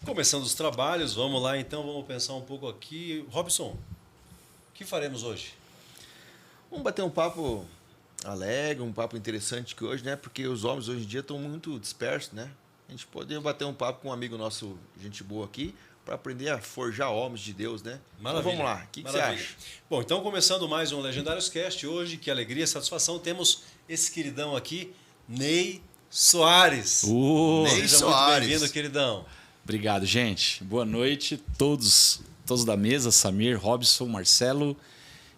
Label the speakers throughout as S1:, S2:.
S1: Começando os trabalhos, vamos lá então, vamos pensar um pouco aqui. Robson, o que faremos hoje?
S2: Vamos bater um papo alegre, um papo interessante que hoje, né? Porque os homens hoje em dia estão muito dispersos, né? A gente poderia bater um papo com um amigo nosso, gente boa aqui, para aprender a forjar homens de Deus, né?
S1: Maravilha.
S2: Então vamos lá, o que você acha?
S1: Bom, então começando mais um Legendários Cast, hoje, que alegria e satisfação, temos esse queridão aqui, Ney Soares.
S2: Ney
S1: Seja
S2: Soares.
S1: muito bem-vindo, queridão.
S3: Obrigado, gente. Boa noite, todos da mesa, Samir, Robson, Marcelo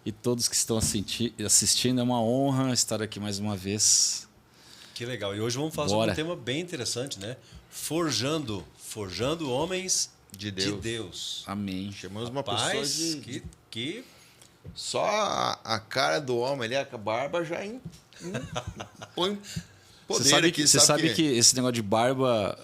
S3: e todos que estão assistindo. É uma honra estar aqui mais uma vez.
S1: Que legal. E hoje vamos falar sobre um tema bem interessante, né? Forjando homens
S2: De
S1: de
S2: Deus.
S1: Deus.
S3: Amém.
S2: Chamamos uma
S1: Rapaz,
S2: pessoa de...
S1: que
S2: Só a cara do homem ali, a barba já põe poder aqui.
S3: Você sabe que esse negócio de barba,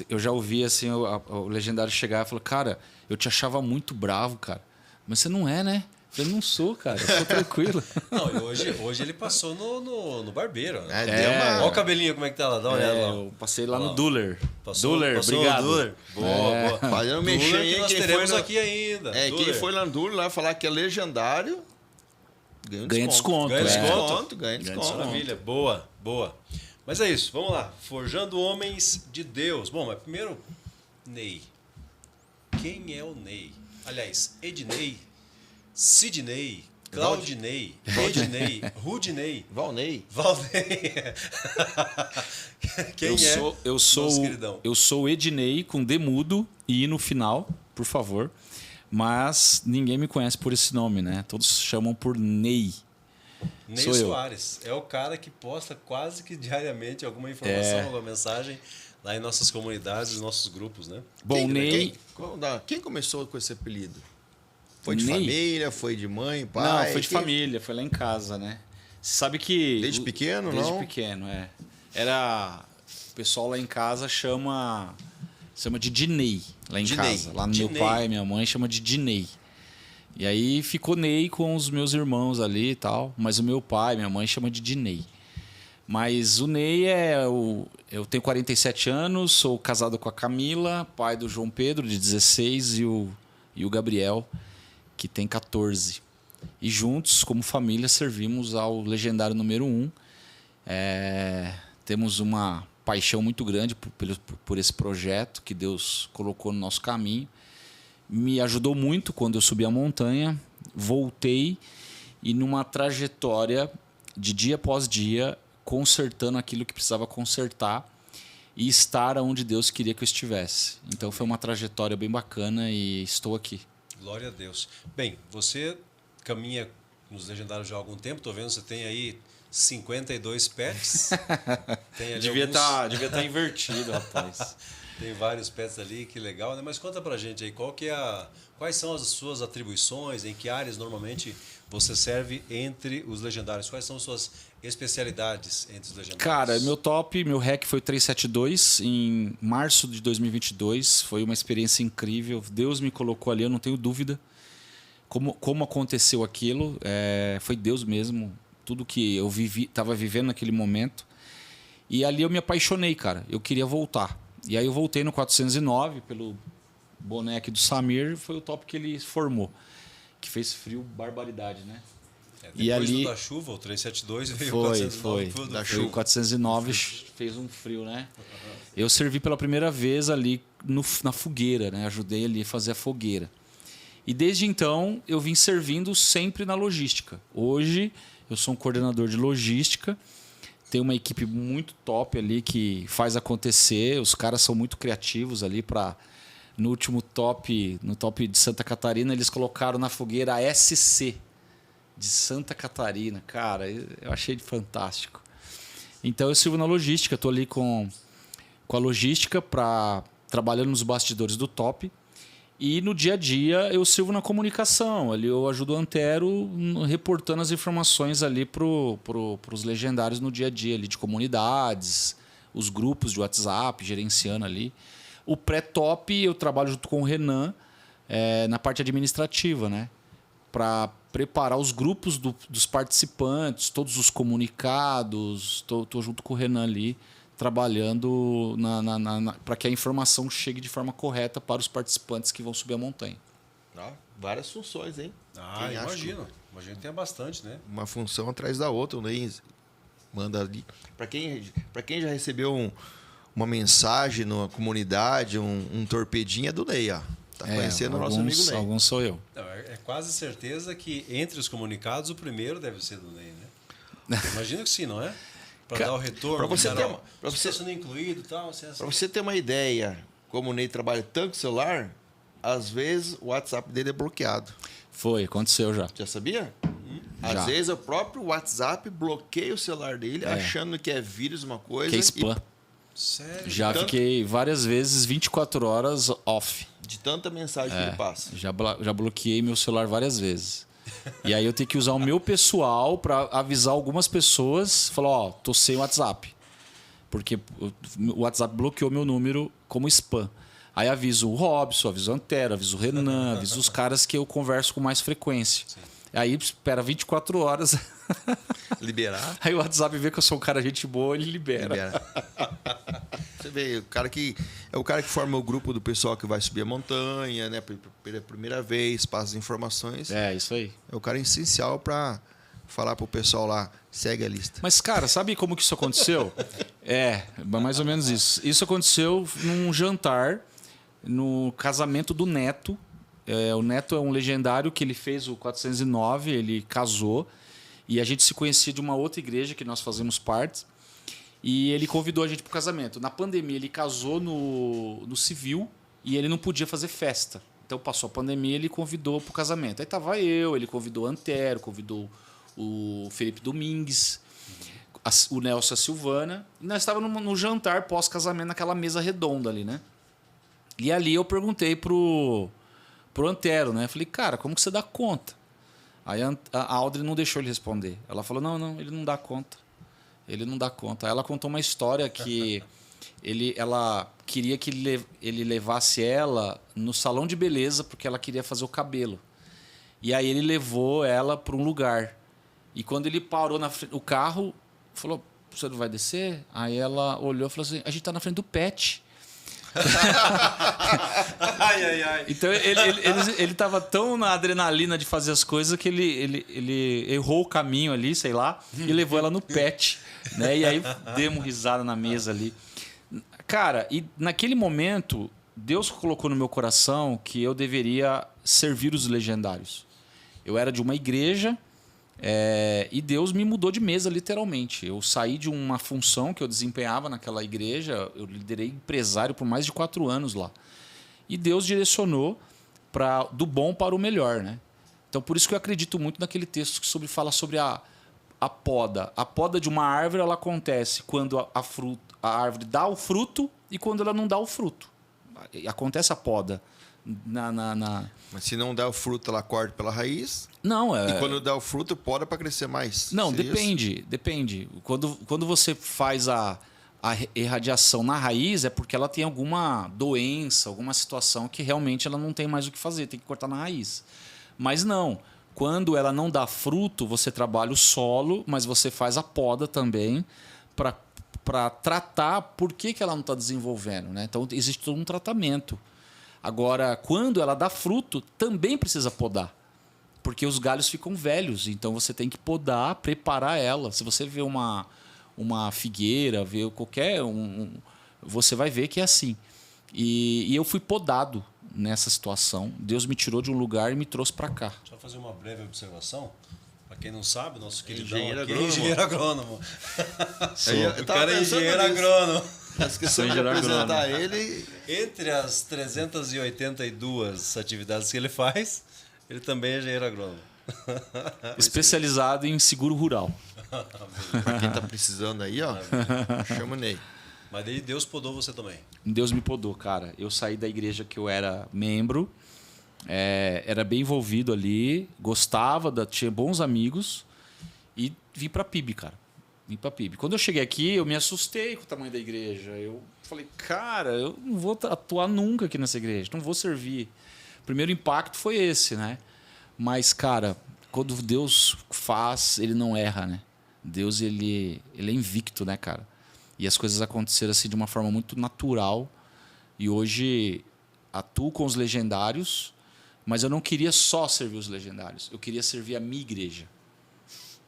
S3: eu já ouvi assim o legendário chegar e falar, cara, eu te achava muito bravo, cara. Mas você não é, né? Eu não sou, cara. Eu tô tranquilo.
S1: Não, e hoje ele passou no barbeiro. Né?
S2: Deu
S1: Olha o cabelinho como é que tá lá. Dá uma olhada lá.
S3: Eu passei lá no Duller.
S1: Passou
S3: Obrigado.
S1: no Duller. Boa.
S2: Fazendo
S1: Duller
S2: mexer
S1: que
S2: aí,
S1: nós
S2: quem
S1: teremos
S2: foi no...
S1: aqui ainda.
S2: Quem foi lá no Duller lá falar que é legendário,
S3: Ganha desconto.
S1: Ganha
S2: Ganha desconto.
S1: Maravilha, boa. Mas é isso, vamos lá. Forjando homens de Deus. Bom, mas primeiro, Ney. Quem é o Ney? Aliás, Ednei, Sidney, Claudinei, Ednei, Rudinei,
S2: Valnei.
S1: Valnei. Quem
S3: eu sou Ednei com D mudo e I no final, por favor. Mas ninguém me conhece por esse nome, né? Todos chamam por Ney.
S1: Ney
S3: Sou eu.
S1: Soares. É o cara que posta quase que diariamente alguma informação, alguma mensagem lá em nossas comunidades, nos nossos grupos, né?
S3: Bom, Ney...
S2: Quem começou com esse apelido? Foi de
S3: Ney?
S2: família? Foi de mãe, pai?
S3: Não, foi de família, foi lá em casa, né? Você sabe que...
S2: Desde pequeno, não?
S3: Desde pequeno, é. Era... O pessoal lá em casa chama de Dinei, lá em
S2: Dinei.
S3: casa. Lá no
S1: Dinei.
S3: meu pai, minha mãe chama de Dinei. E aí ficou Ney com os meus irmãos ali e tal. Mas o meu pai, minha mãe chama de Dinei. Mas o Ney eu tenho 47 anos, sou casado com a Camila, pai do João Pedro, de 16, e o Gabriel, que tem 14. E juntos, como família, servimos ao Legendário número 1. Temos uma paixão muito grande por esse projeto que Deus colocou no nosso caminho. Me ajudou muito quando eu subi a montanha, voltei e numa trajetória de dia após dia, consertando aquilo que precisava consertar e estar onde Deus queria que eu estivesse. Então foi uma trajetória bem bacana e estou aqui.
S1: Glória a Deus. Bem, você caminha nos Legendários já há algum tempo. Estou vendo que você tem aí 52 pets. Tem ali
S3: Devia tá invertido, rapaz.
S1: Tem vários pets ali, que legal, né? Mas conta pra gente aí, quais são as suas atribuições, em que áreas normalmente você serve entre os Legendários? Quais são as suas especialidades entre os Legendários?
S3: Cara, meu REC foi 372 em março de 2022. Foi uma experiência incrível. Deus me colocou ali, eu não tenho dúvida. Como aconteceu aquilo, foi Deus mesmo. Tudo que eu estava vivendo naquele momento. E ali eu me apaixonei, cara. Eu queria voltar. E aí eu voltei no 409 pelo boné aqui do Samir. Foi o top que ele formou. Que fez frio, barbaridade, né?
S1: Depois do da chuva, o 372 veio o 409.
S3: Foi o 409, fez um frio, né? Eu servi pela primeira vez ali na fogueira, né? Ajudei ali a fazer a fogueira. E desde então eu vim servindo sempre na logística. Hoje eu sou um coordenador de logística. Tem uma equipe muito top ali que faz acontecer. Os caras são muito criativos ali para... No último top, no top de Santa Catarina, eles colocaram na fogueira a SC de Santa Catarina. Cara, eu achei fantástico. Então eu sirvo na logística. Estou ali com a logística trabalhando nos bastidores do top. E no dia a dia eu sirvo na comunicação. Ali eu ajudo o Antero reportando as informações ali para os legendários no dia a dia ali, de comunidades, os grupos de WhatsApp, gerenciando ali. O pré-top eu trabalho junto com o Renan na parte administrativa, né? Para preparar os grupos dos participantes, todos os comunicados. Estou junto com o Renan ali, trabalhando para que a informação chegue de forma correta para os participantes que vão subir a montanha.
S2: Várias funções, hein?
S1: Imagino. Imagino que tem bastante, né?
S2: Uma função atrás da outra. O Ney manda ali. Para quem já recebeu uma mensagem na comunidade, um torpedinho, é do Ney, ó. Tá conhecendo o nosso amigo Ney.
S3: Alguns sou eu.
S1: Não, é quase certeza que entre os comunicados o primeiro deve ser do Ney, né? Imagino que sim, não é? Para dar o retorno.
S2: Para você ter
S1: você sendo incluído e tal. Assim.
S2: Para você ter uma ideia, como o Ney trabalha tanto com celular, às vezes o WhatsApp dele é bloqueado.
S3: Aconteceu já.
S2: Já sabia?
S3: Já.
S2: Às vezes o próprio WhatsApp bloqueia o celular dele, achando que é vírus, uma coisa.
S3: Que é spam.
S1: Sério?
S3: Já fiquei várias vezes 24 horas off.
S2: De tanta mensagem que ele passa.
S3: Já bloqueei meu celular várias vezes. E aí eu tenho que usar o meu pessoal para avisar algumas pessoas. Falar, tô sem WhatsApp. Porque o WhatsApp bloqueou meu número como spam. Aí aviso o Robson, aviso o Antero, aviso o Renan, aviso os caras que eu converso com mais frequência. Sim. Aí espera 24 horas.
S2: Liberar.
S3: Aí o WhatsApp vê que eu sou um cara gente boa, ele libera.
S2: Você vê, o cara que forma o grupo do pessoal que vai subir a montanha, né? Pela primeira vez, passa as informações.
S3: É, isso aí.
S2: É o cara essencial para falar pro pessoal lá, segue a lista.
S3: Mas, cara, sabe como que isso aconteceu? Mais ou menos isso. Isso aconteceu num jantar, no casamento do Neto. O Neto é um legendário que ele fez o 409, ele casou. E a gente se conhecia de uma outra igreja que nós fazemos parte. E ele convidou a gente para o casamento. Na pandemia, ele casou no civil e ele não podia fazer festa. Então, passou a pandemia, ele convidou para o casamento. Aí tava ele convidou o Antero, convidou o Felipe Domingues, o Nelson, a Silvana. E nós estávamos no jantar pós-casamento, naquela mesa redonda ali, né? E ali eu perguntei pro Antero, né? Falei, cara, como que você dá conta? Aí a Audrey não deixou ele responder. Ela falou, não, ele não dá conta. Ele não dá conta. Aí ela contou uma história que ela queria que ele levasse ela no salão de beleza porque ela queria fazer o cabelo. E aí ele levou ela para um lugar. E quando ele parou o carro, falou, você não vai descer? Aí ela olhou e falou assim, a gente tá na frente do Pet.
S1: Ai.
S3: Então ele tava tão na adrenalina de fazer as coisas que ele errou o caminho ali, sei lá, e levou ela no Pet, né? E aí demos risada na mesa ali. Cara, e naquele momento Deus colocou no meu coração que eu deveria servir os legendários. Eu era de uma igreja e Deus me mudou de mesa, literalmente. Eu saí de uma função que eu desempenhava naquela igreja, eu liderei empresário por mais de 4 anos lá. E Deus direcionou do bom para o melhor, né? Então, por isso que eu acredito muito naquele texto que fala sobre a poda. A poda de uma árvore ela acontece quando a árvore dá o fruto e quando ela não dá o fruto. Acontece a poda.
S2: Mas se não dá o fruto, ela corta pela raiz.
S3: Não,
S2: E quando dá o fruto, poda para crescer mais.
S3: Não,
S2: Seria
S3: depende. Quando você faz a irradiação na raiz, é porque ela tem alguma doença, alguma situação que realmente ela não tem mais o que fazer, tem que cortar na raiz. Mas não. Quando ela não dá fruto, você trabalha o solo, mas você faz a poda também para tratar por que ela não está desenvolvendo, né? Então existe todo um tratamento. Agora, quando ela dá fruto, também precisa podar. Porque os galhos ficam velhos. Então, você tem que podar, preparar ela. Se você vê uma figueira, vê qualquer... você vai ver que é assim. E eu fui podado nessa situação. Deus me tirou de um lugar e me trouxe para cá.
S1: Deixa eu fazer uma breve observação. Para quem não sabe, nosso queridão
S2: engenheiro
S1: aqui é engenheiro agrônomo.
S2: Eu
S1: O cara é engenheiro agrônomo.
S2: Esqueci de apresentar ele.
S1: Entre as 382 atividades que ele faz, ele também é engenheiro agrônomo.
S3: Especializado em seguro rural.
S2: Para quem está precisando aí, ó, chama o Ney.
S1: Mas daí Deus podou você também.
S3: Deus me podou, cara. Eu saí da igreja que eu era membro, era bem envolvido ali, tinha bons amigos e vim para PIB, cara. Vim para PIB. Quando eu cheguei aqui, eu me assustei com o tamanho da igreja. Eu falei, cara, eu não vou atuar nunca aqui nessa igreja, não vou servir. O primeiro impacto foi esse, né? Mas, cara, quando Deus faz, ele não erra, né? Deus, ele é invicto, né, cara? E as coisas aconteceram assim de uma forma muito natural. E hoje atuo com os legendários, mas eu não queria só servir os legendários. Eu queria servir a minha igreja.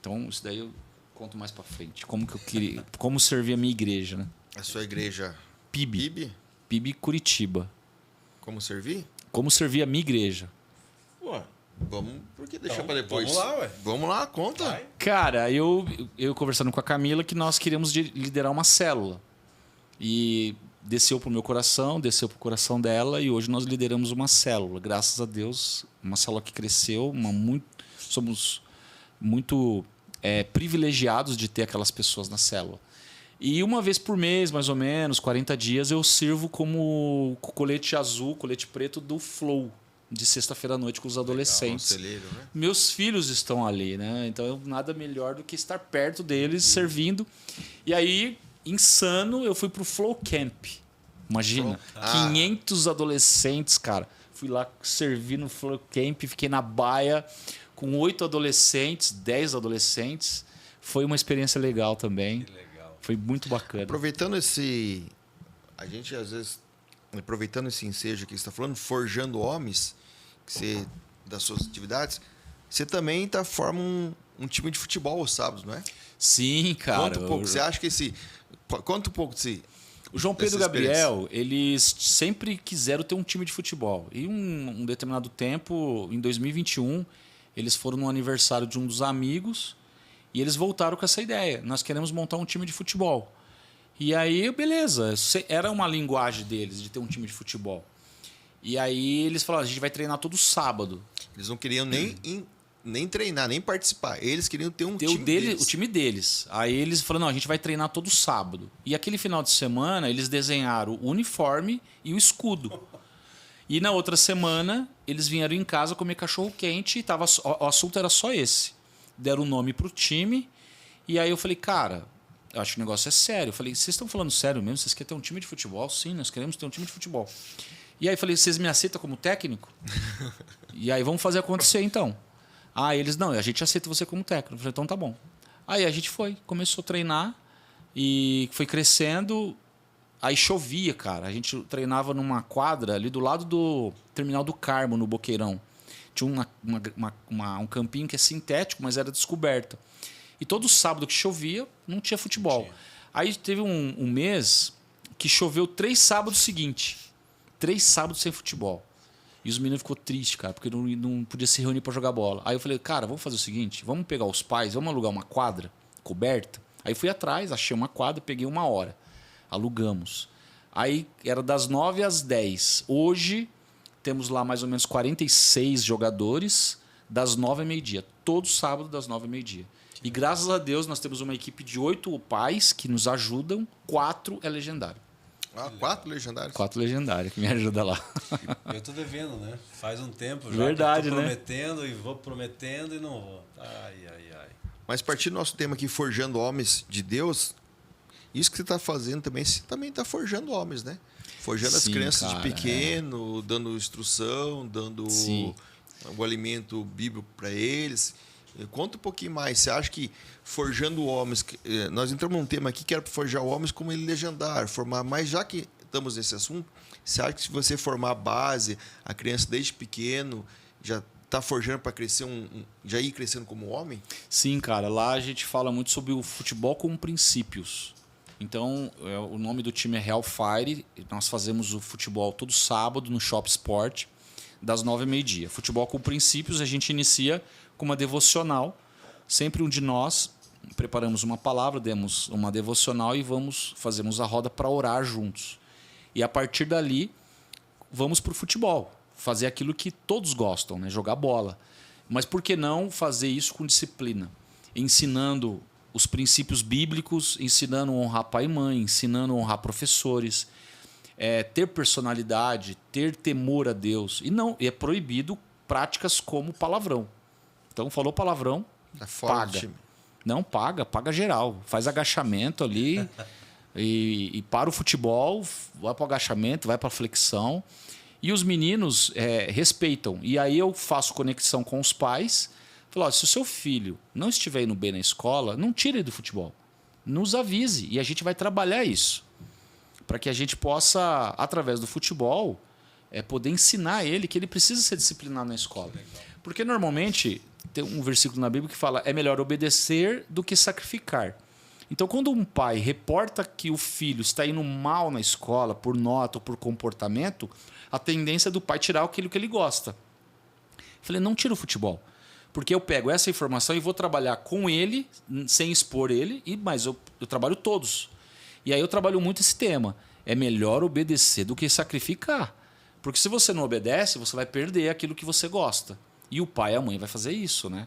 S3: Então, isso daí eu conto mais para frente. Como servir a minha igreja, né?
S2: A sua igreja...
S3: PIB. PIB Curitiba.
S2: Como servir?
S3: Como servir a minha igreja.
S2: Ué, vamos... Por que deixar
S1: Então,
S2: para depois?
S1: vamos lá, ué.
S2: Vamos lá, conta.
S1: Vai.
S3: Cara, eu conversando com a Camila que nós queríamos liderar uma célula. E desceu pro meu coração, desceu pro coração dela e hoje nós lideramos uma célula. Graças a Deus, uma célula que cresceu, somos muito privilegiados de ter aquelas pessoas na célula. E uma vez por mês, mais ou menos, 40 dias, eu sirvo como colete azul, colete preto do Flow, de sexta-feira à noite com os adolescentes.
S2: Conselheiro, né?
S3: Meus filhos estão ali, né? Então, nada melhor do que estar perto deles, servindo. E aí, insano, eu fui pro Flow Camp. Imagina, 500 adolescentes, cara. Fui lá servir no Flow Camp, fiquei na baia com 8 adolescentes, 10 adolescentes. Foi uma experiência legal também.
S1: Que legal.
S3: Foi muito bacana.
S2: Aproveitando esse... A gente, às vezes, aproveitando esse ensejo que você está falando, forjando homens, das suas atividades, você também forma um time de futebol aos sábados, não é?
S3: Sim, cara.
S2: Conta um pouco. Você acha que conta um pouco desse...
S3: O João Pedro e o Gabriel, eles sempre quiseram ter um time de futebol. E um determinado tempo, em 2021, eles foram no aniversário de um dos amigos e eles voltaram com essa ideia. Nós queremos montar um time de futebol. E aí, beleza. Era uma linguagem deles de ter um time de futebol. E aí eles falaram, a gente vai treinar todo sábado.
S2: Eles não queriam nem treinar, nem participar. Eles queriam ter um time
S3: deles. O time deles. Aí eles falaram, não, a gente vai treinar todo sábado. E aquele final de semana, eles desenharam o uniforme e o escudo. E na outra semana, eles vieram em casa comer cachorro-quente e o assunto era só esse. Deram o nome pro time. E aí eu falei, cara, eu acho que o negócio é sério. Eu falei, vocês estão falando sério mesmo? Vocês querem ter um time de futebol? Sim, nós queremos ter um time de futebol. E aí eu falei, vocês me aceitam como técnico? E aí vamos fazer acontecer então. Ah, eles, não, a gente aceita você como técnico. Eu falei, então tá bom. Aí a gente começou a treinar e foi crescendo. Aí chovia, cara. A gente treinava numa quadra ali do lado do Terminal do Carmo, no Boqueirão. Tinha um campinho que é sintético, mas era descoberto. E todo sábado que chovia, não tinha futebol. Aí teve um mês que choveu 3 sábados seguintes. 3 sábados sem futebol. E os meninos ficou triste, cara, porque não podia se reunir para jogar bola. Aí eu falei, cara, vamos fazer o seguinte, vamos pegar os pais, vamos alugar uma quadra coberta. Aí fui atrás, achei uma quadra, peguei 1 hora. Alugamos. Aí era das 9 às 10. Hoje temos lá mais ou menos 46 jogadores das 9 ao meio-dia. Todo sábado das 9 ao meio-dia. E graças a Deus nós temos uma equipe de 8 pais que nos ajudam, 4 é legendário.
S2: 4 legendários?
S3: 4 legendários que me ajudam lá.
S1: Eu tô devendo, né? Faz um tempo já.
S3: Verdade,
S1: que eu tô
S3: né?
S1: prometendo e vou prometendo e não vou. Ai.
S2: Mas partindo do nosso tema aqui, forjando homens de Deus, isso que você está fazendo também, você também está forjando homens, né? Forjando as crianças de pequeno, dando instrução, dando o alimento bíblico para eles. Conta um pouquinho mais. Você acha que forjando homens... Nós entramos num tema aqui que era para forjar homens como ele legendário, formar, mas já que estamos nesse assunto, você acha que se você formar a base, a criança desde pequeno, já está forjando para crescer já ir crescendo como homem?
S3: Sim, cara. Lá a gente fala muito sobre o futebol com princípios. Então, o nome do time é Hellfire. Nós fazemos o futebol todo sábado no Shop Sport, das 9 ao meio-dia. Futebol com princípios, a gente inicia com uma devocional. Sempre um de nós preparamos uma palavra, demos uma devocional e fazemos a roda para orar juntos. E a partir dali, vamos para o futebol. Fazer aquilo que todos gostam, né? Jogar bola. Mas por que não fazer isso com disciplina? Ensinando os princípios bíblicos, ensinando a honrar pai e mãe, ensinando a honrar professores, ter personalidade, ter temor a Deus. E é proibido práticas como palavrão. Então, falou palavrão, paga. Não, paga geral. Faz agachamento ali e para o futebol, vai para o agachamento, vai para a flexão. E os meninos respeitam. E aí eu faço conexão com os pais. Falo, se o seu filho não estiver indo bem na escola, não tire ele do futebol. nos avise. E a gente vai trabalhar isso. Para que a gente possa, através do futebol, poder ensinar ele que ele precisa ser disciplinado na escola. Porque normalmente tem um versículo na Bíblia que fala: é melhor obedecer do que sacrificar. Então, quando um pai reporta que o filho está indo mal na escola por nota ou por comportamento, a tendência é do pai tirar aquilo que ele gosta. Eu falei: não tira o futebol. Porque eu pego essa informação e vou trabalhar com ele, sem expor ele, mas eu trabalho todos. E aí eu trabalho muito esse tema. É melhor obedecer do que sacrificar. Porque se você não obedece, você vai perder aquilo que você gosta. E o pai e a mãe vai fazer isso, né?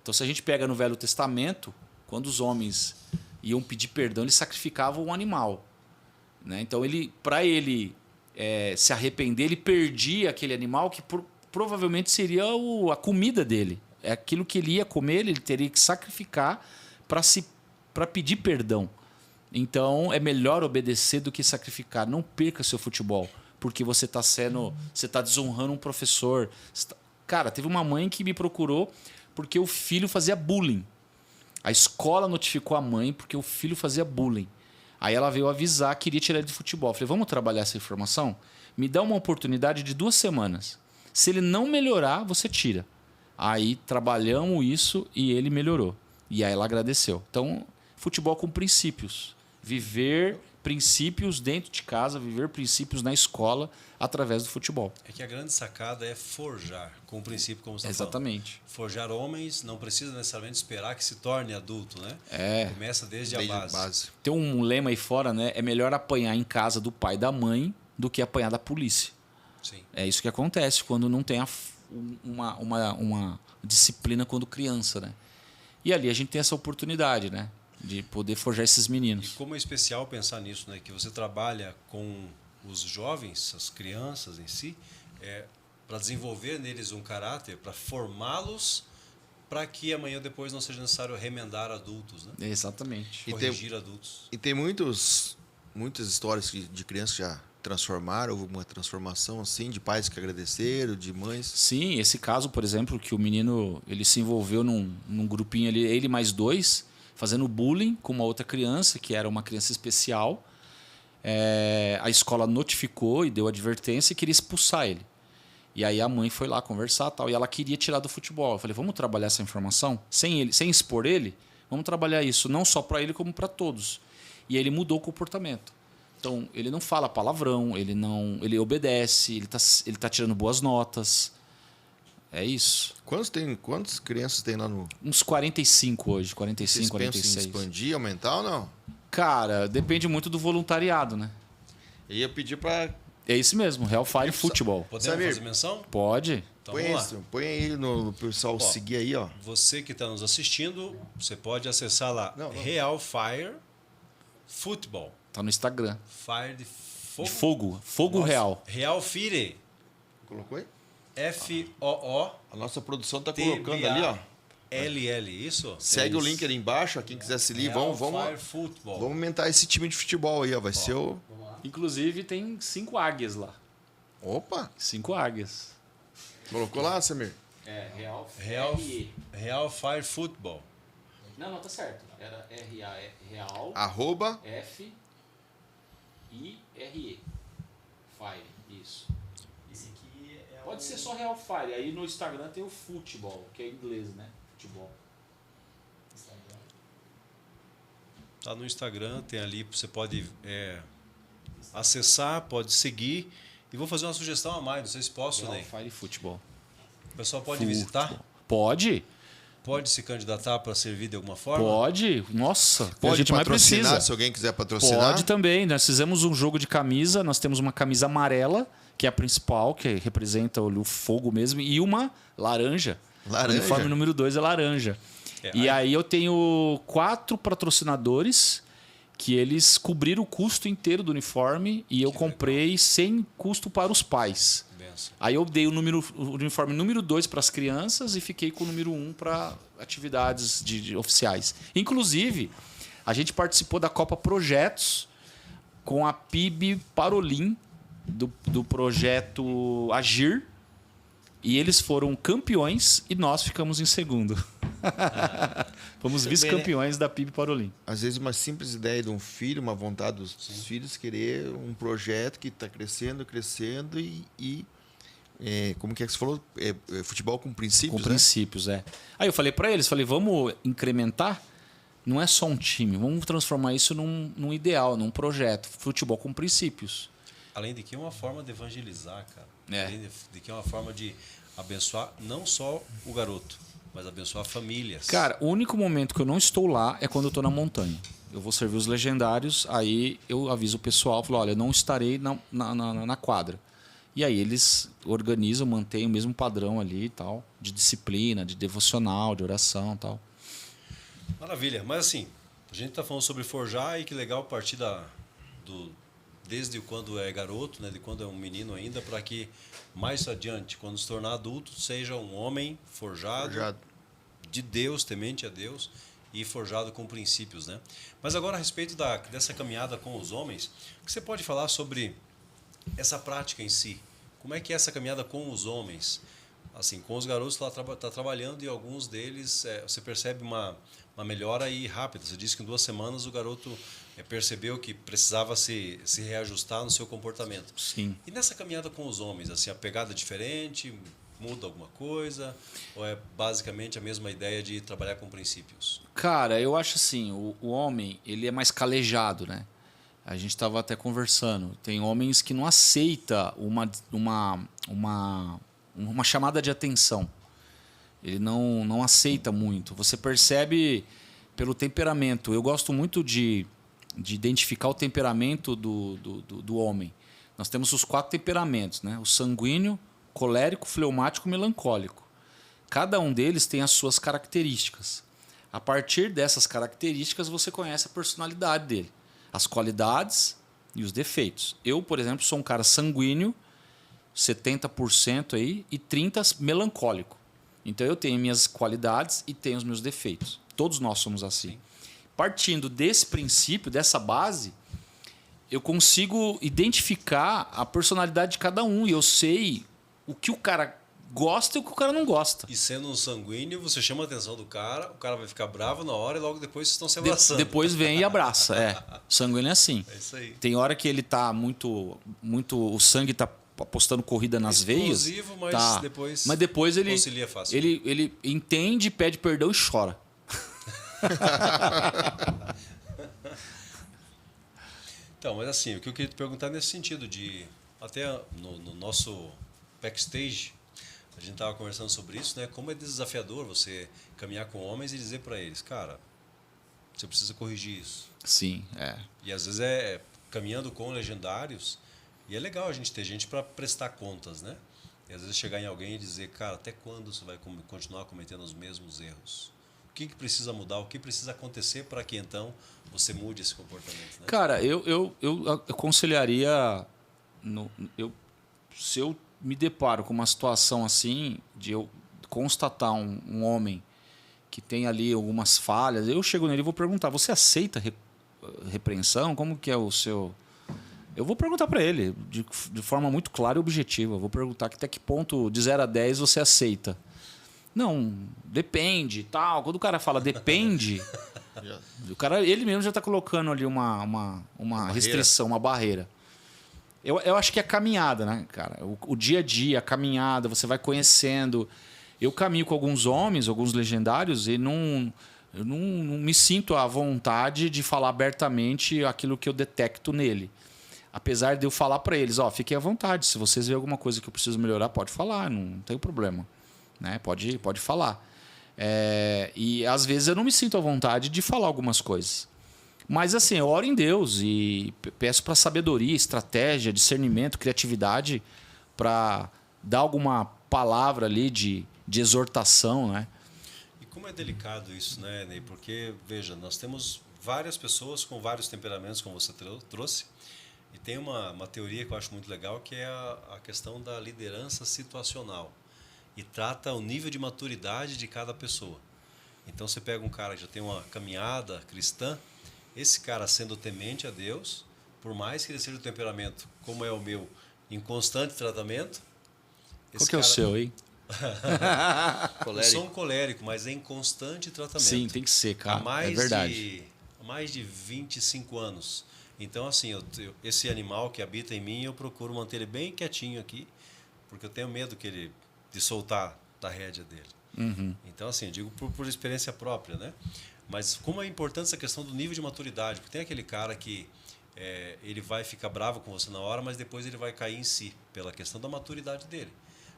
S3: Então, se a gente pega no Velho Testamento, quando os homens iam pedir perdão, eles sacrificavam um animal, né? Então, para ele se arrepender, ele perdia aquele animal que provavelmente seria a comida dele. É aquilo que ele ia comer, ele teria que sacrificar para pedir perdão. Então, é melhor obedecer do que sacrificar. Não perca seu futebol, porque você está desonrando um professor. Cara, teve uma mãe que me procurou porque o filho fazia bullying. A escola notificou a mãe porque o filho fazia bullying. Aí ela veio avisar, queria tirar ele do futebol. Eu falei: vamos trabalhar essa informação? Me dá uma oportunidade de 2 semanas. Se ele não melhorar, você tira. Aí trabalhamos isso e ele melhorou. E aí ela agradeceu. Então, futebol com princípios. Viver princípios dentro de casa, viver princípios na escola através do futebol.
S1: É que a grande sacada é forjar, com o princípio como você está
S3: Exatamente.
S1: falando. Forjar homens não precisa necessariamente esperar que se torne adulto, né? Começa desde a base.
S3: Tem um lema aí fora, né? É melhor apanhar em casa do pai e da mãe do que apanhar da polícia.
S1: Sim.
S3: É isso que acontece quando não tem uma disciplina quando criança, né? E ali a gente tem essa oportunidade, né? De poder forjar esses meninos.
S1: E como é especial pensar nisso, né? Que você trabalha com os jovens, as crianças em si, para desenvolver neles um caráter, para formá-los, para que amanhã ou depois não seja necessário remendar adultos, né?
S3: Exatamente.
S1: Corrigir adultos.
S2: E tem muitas histórias de crianças que já transformaram, houve uma transformação assim, de pais que agradeceram, de mães.
S3: Sim, esse caso, por exemplo, que o menino ele se envolveu num grupinho ali, ele mais 2, fazendo bullying com uma outra criança, que era uma criança especial. A escola notificou e deu advertência e queria expulsar ele. E aí a mãe foi lá conversar tal, e ela queria tirar do futebol. Eu falei: vamos trabalhar essa informação sem expor ele? Vamos trabalhar isso não só para ele, como para todos. E aí ele mudou o comportamento. Então, ele não fala palavrão, ele obedece, ele tá tirando boas notas. É isso.
S2: Quantas crianças tem lá no...
S3: Uns 45 hoje, 45,
S2: Vocês
S3: 46.
S2: pensam em expandir, aumentar ou não?
S3: Cara, depende muito do voluntariado, né?
S2: Eu ia pedir para...
S3: É isso mesmo, Hellfire Futebol.
S1: Podemos
S2: Samir,
S1: fazer menção?
S3: Pode.
S1: Então
S2: põe
S1: vamos
S2: isso,
S1: lá.
S2: põe aí no pessoal seguir aí, ó.
S1: Você que está nos assistindo, você pode acessar lá Real Fire Futebol.
S3: Tá no Instagram.
S1: Fire de
S3: De
S1: fogo.
S3: Fogo
S1: Nossa,
S3: real.
S1: Real Fire.
S2: Colocou aí?
S1: F-O-O.
S2: A nossa produção tá colocando ali, ó.
S1: LL, isso?
S2: Segue o link ali embaixo, ó, quem quiser se ligar.
S1: Real
S2: Vamos
S1: Fire Futebol.
S2: vamos aumentar esse time de futebol aí, ó. Vai ser o...
S3: Inclusive, tem 5 águias lá.
S2: Opa!
S3: 5 águias.
S2: Colocou lá, Samir?
S1: Real Fire Futebol.
S3: Não, tá certo. Era Real
S2: @
S3: F-I-R-E. Fire, isso. Esse aqui pode ser só Real Fire. Aí no Instagram tem o futebol, que é em inglês, né? Futebol.
S1: Tá no Instagram, tem ali, você pode acessar, pode seguir. E vou fazer uma sugestão a mais, não sei se posso,
S3: Real
S1: Ney.
S3: Fire Futebol.
S1: O pessoal pode visitar?
S3: Pode?
S1: Pode se candidatar para servir de alguma forma?
S3: Pode. Nossa, a
S2: Pode
S3: gente mais
S2: patrocinar,
S3: precisa.
S2: se alguém quiser patrocinar.
S3: Pode também. Nós fizemos um jogo de camisa. Nós temos uma camisa amarela, que é a principal, que representa o fogo mesmo, e uma laranja.
S2: Laranja?
S3: O uniforme número 2 é laranja. E aí eu tenho 4 patrocinadores que eles cobriram o custo inteiro do uniforme e eu comprei sem custo para os pais.
S1: Benção.
S3: Aí eu dei o uniforme número 2 para as crianças e fiquei com o número 1 para atividades de oficiais. Inclusive, a gente participou da Copa Projetos com a PIB Parolim do projeto Agir. E eles foram campeões e nós ficamos em segundo. Fomos vice-campeões da PIB Parolim.
S2: Às vezes uma simples ideia de um filho, uma vontade dos filhos querer um projeto que está crescendo como que é que você falou? Futebol com princípios,
S3: Com princípios, é. Aí eu falei para eles, vamos incrementar, não é só um time, vamos transformar isso num ideal, num projeto, futebol com princípios.
S1: Além de que é uma forma de evangelizar, cara.
S3: É.
S1: Além de que é uma forma de abençoar não só o garoto, mas abençoar famílias.
S3: Cara, o único momento que eu não estou lá é quando eu estou na montanha. Eu vou servir os legendários, aí eu aviso o pessoal, falo, olha, eu não estarei na quadra. E aí eles organizam, mantêm o mesmo padrão ali e tal, de disciplina, de devocional, de oração e tal.
S1: Maravilha. Mas assim, a gente está falando sobre forjar e que legal partir desde quando é garoto, né, de quando é um menino ainda, para que mais adiante, quando se tornar adulto, seja um homem forjado. De Deus, temente a Deus e forjado com princípios, né? Mas agora a respeito dessa caminhada com os homens, o que você pode falar sobre essa prática em si? Como é que é essa caminhada com os homens? Assim, com os garotos lá tá trabalhando e alguns deles você percebe uma melhora aí rápida. Você disse que em 2 semanas o garoto percebeu que precisava se reajustar no seu comportamento.
S3: Sim.
S1: E nessa caminhada com os homens, assim, a pegada é diferente? Muda alguma coisa? Ou é basicamente a mesma ideia de trabalhar com princípios?
S3: Cara, eu acho assim, o homem, ele é mais calejado, né? A gente estava até conversando. Tem homens que não aceitam uma chamada de atenção. Ele não aceita muito. Você percebe pelo temperamento. Eu gosto muito de identificar o temperamento do homem. Nós temos os 4 temperamentos, né? O sanguíneo, colérico, fleumático e melancólico. Cada um deles tem as suas características. A partir dessas características, você conhece a personalidade dele, as qualidades e os defeitos. Eu, por exemplo, sou um cara sanguíneo, 70% aí, e 30% melancólico. Então eu tenho minhas qualidades e tenho os meus defeitos. Todos nós somos assim. Sim. Partindo desse princípio, dessa base, eu consigo identificar a personalidade de cada um e eu sei o que o cara gosta e o que o cara não gosta.
S1: E sendo um sanguíneo, você chama a atenção do cara, o cara vai ficar bravo na hora e logo depois vocês estão se abraçando.
S3: Depois vem e abraça. O sanguíneo é assim.
S1: É isso aí.
S3: Tem hora que ele tá muito o sangue tá apostando corrida nas veias.
S1: Mas
S3: tá. Mas depois ele
S1: concilia fácil.
S3: Ele entende, pede perdão e chora.
S1: Então, mas assim, o que eu queria te perguntar nesse sentido de até no nosso backstage, a gente estava conversando sobre isso, né? Como é desafiador você caminhar com homens e dizer para eles, cara, você precisa corrigir isso.
S3: Sim, é.
S1: E às vezes caminhando com legendários, e é legal a gente ter gente para prestar contas, né? E às vezes chegar em alguém e dizer, cara, até quando você vai continuar cometendo os mesmos erros? O que precisa mudar? O que precisa acontecer para que então você mude esse comportamento? Né?
S3: Cara, eu aconselharia, se eu me deparo com uma situação assim, de eu constatar um homem que tem ali algumas falhas, eu chego nele e vou perguntar, você aceita repreensão? Como que é o seu... Eu vou perguntar para ele de forma muito clara e objetiva. Eu vou perguntar até que ponto de 0 a 10 você aceita. Não, depende, tal. Quando o cara fala depende, o cara, ele mesmo já está colocando ali uma restrição, uma barreira. Eu acho que é a caminhada, né, cara? O dia a dia, a caminhada, você vai conhecendo. Eu caminho com alguns homens, alguns legendários, e eu não me sinto à vontade de falar abertamente aquilo que eu detecto nele. Apesar de eu falar para eles, fiquem à vontade. Se vocês verem alguma coisa que eu preciso melhorar, pode falar, não tem problema. Né? Pode falar. E às vezes eu não me sinto à vontade de falar algumas coisas. Mas assim, eu oro em Deus e peço para sabedoria, estratégia, discernimento, criatividade para dar alguma palavra ali de exortação, né?
S1: E como é delicado isso, né, Ney? Porque, veja, nós temos várias pessoas com vários temperamentos, como você trouxe, e tem uma teoria que eu acho muito legal, que é a questão da liderança situacional. E trata o nível de maturidade de cada pessoa. Então você pega um cara que já tem uma caminhada cristã, esse cara sendo temente a Deus, por mais que ele seja o temperamento, como é o meu, em constante tratamento...
S3: Qual que é o seu aí?
S1: Eu sou um colérico, mas em constante tratamento.
S3: Sim, tem que ser, cara. É verdade.
S1: Há mais de 25 anos. Então, assim, esse animal que habita em mim, eu procuro manter ele bem quietinho aqui, porque eu tenho medo de soltar da rédea dele.
S3: Uhum.
S1: Então, assim, eu digo por experiência própria, né? Mas como é importante essa questão do nível de maturidade, porque tem aquele cara que ele vai ficar bravo com você na hora, mas depois ele vai cair em si, pela questão da maturidade dele.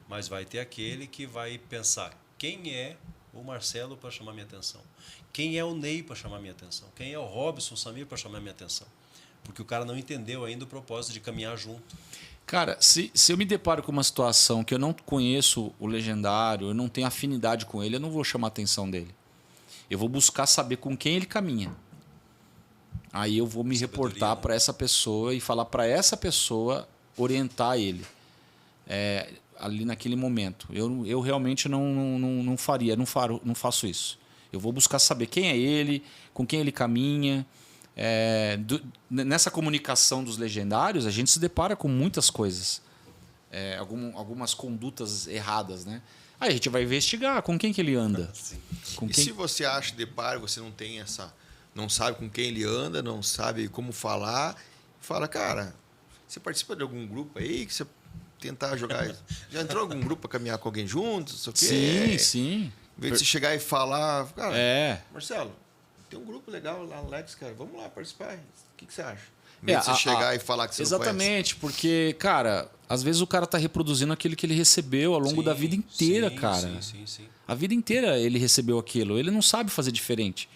S1: Mas vai ter aquele que vai pensar, quem é o Marcelo para chamar minha atenção? Quem é o Ney para chamar minha atenção? Quem é o Robson Samir para chamar minha atenção? Porque o cara não entendeu ainda o propósito de caminhar junto.
S3: Cara, se eu me deparo com uma situação que eu não conheço o legendário, eu não tenho afinidade com ele, eu não vou chamar a atenção dele. Eu vou buscar saber com quem ele caminha. Aí eu vou me reportar, né, para essa pessoa e falar para essa pessoa orientar ele ali naquele momento. Eu realmente não faria, não faço isso. Eu vou buscar saber quem é ele, com quem ele caminha. Nessa comunicação dos legendários, a gente se depara com muitas coisas. Algumas condutas erradas, né? Aí a gente vai investigar com quem que ele anda.
S2: Se você acha depara, você não tem não sabe com quem ele anda, não sabe como falar, fala, cara, você participa de algum grupo aí que você tentar jogar? Já entrou em algum grupo para caminhar com alguém junto? Não sei o quê?
S3: Sim.
S2: Em vez de você chegar e falar, cara, Marcelo, tem um grupo legal lá no Lex, cara, vamos lá participar. O que você acha? Em vez de você chegar e falar que você não conhece.
S3: Exatamente, porque, cara, às vezes o cara tá reproduzindo aquilo que ele recebeu ao longo da vida inteira, cara.
S1: Sim.
S3: A vida inteira ele recebeu aquilo, ele não sabe fazer diferente.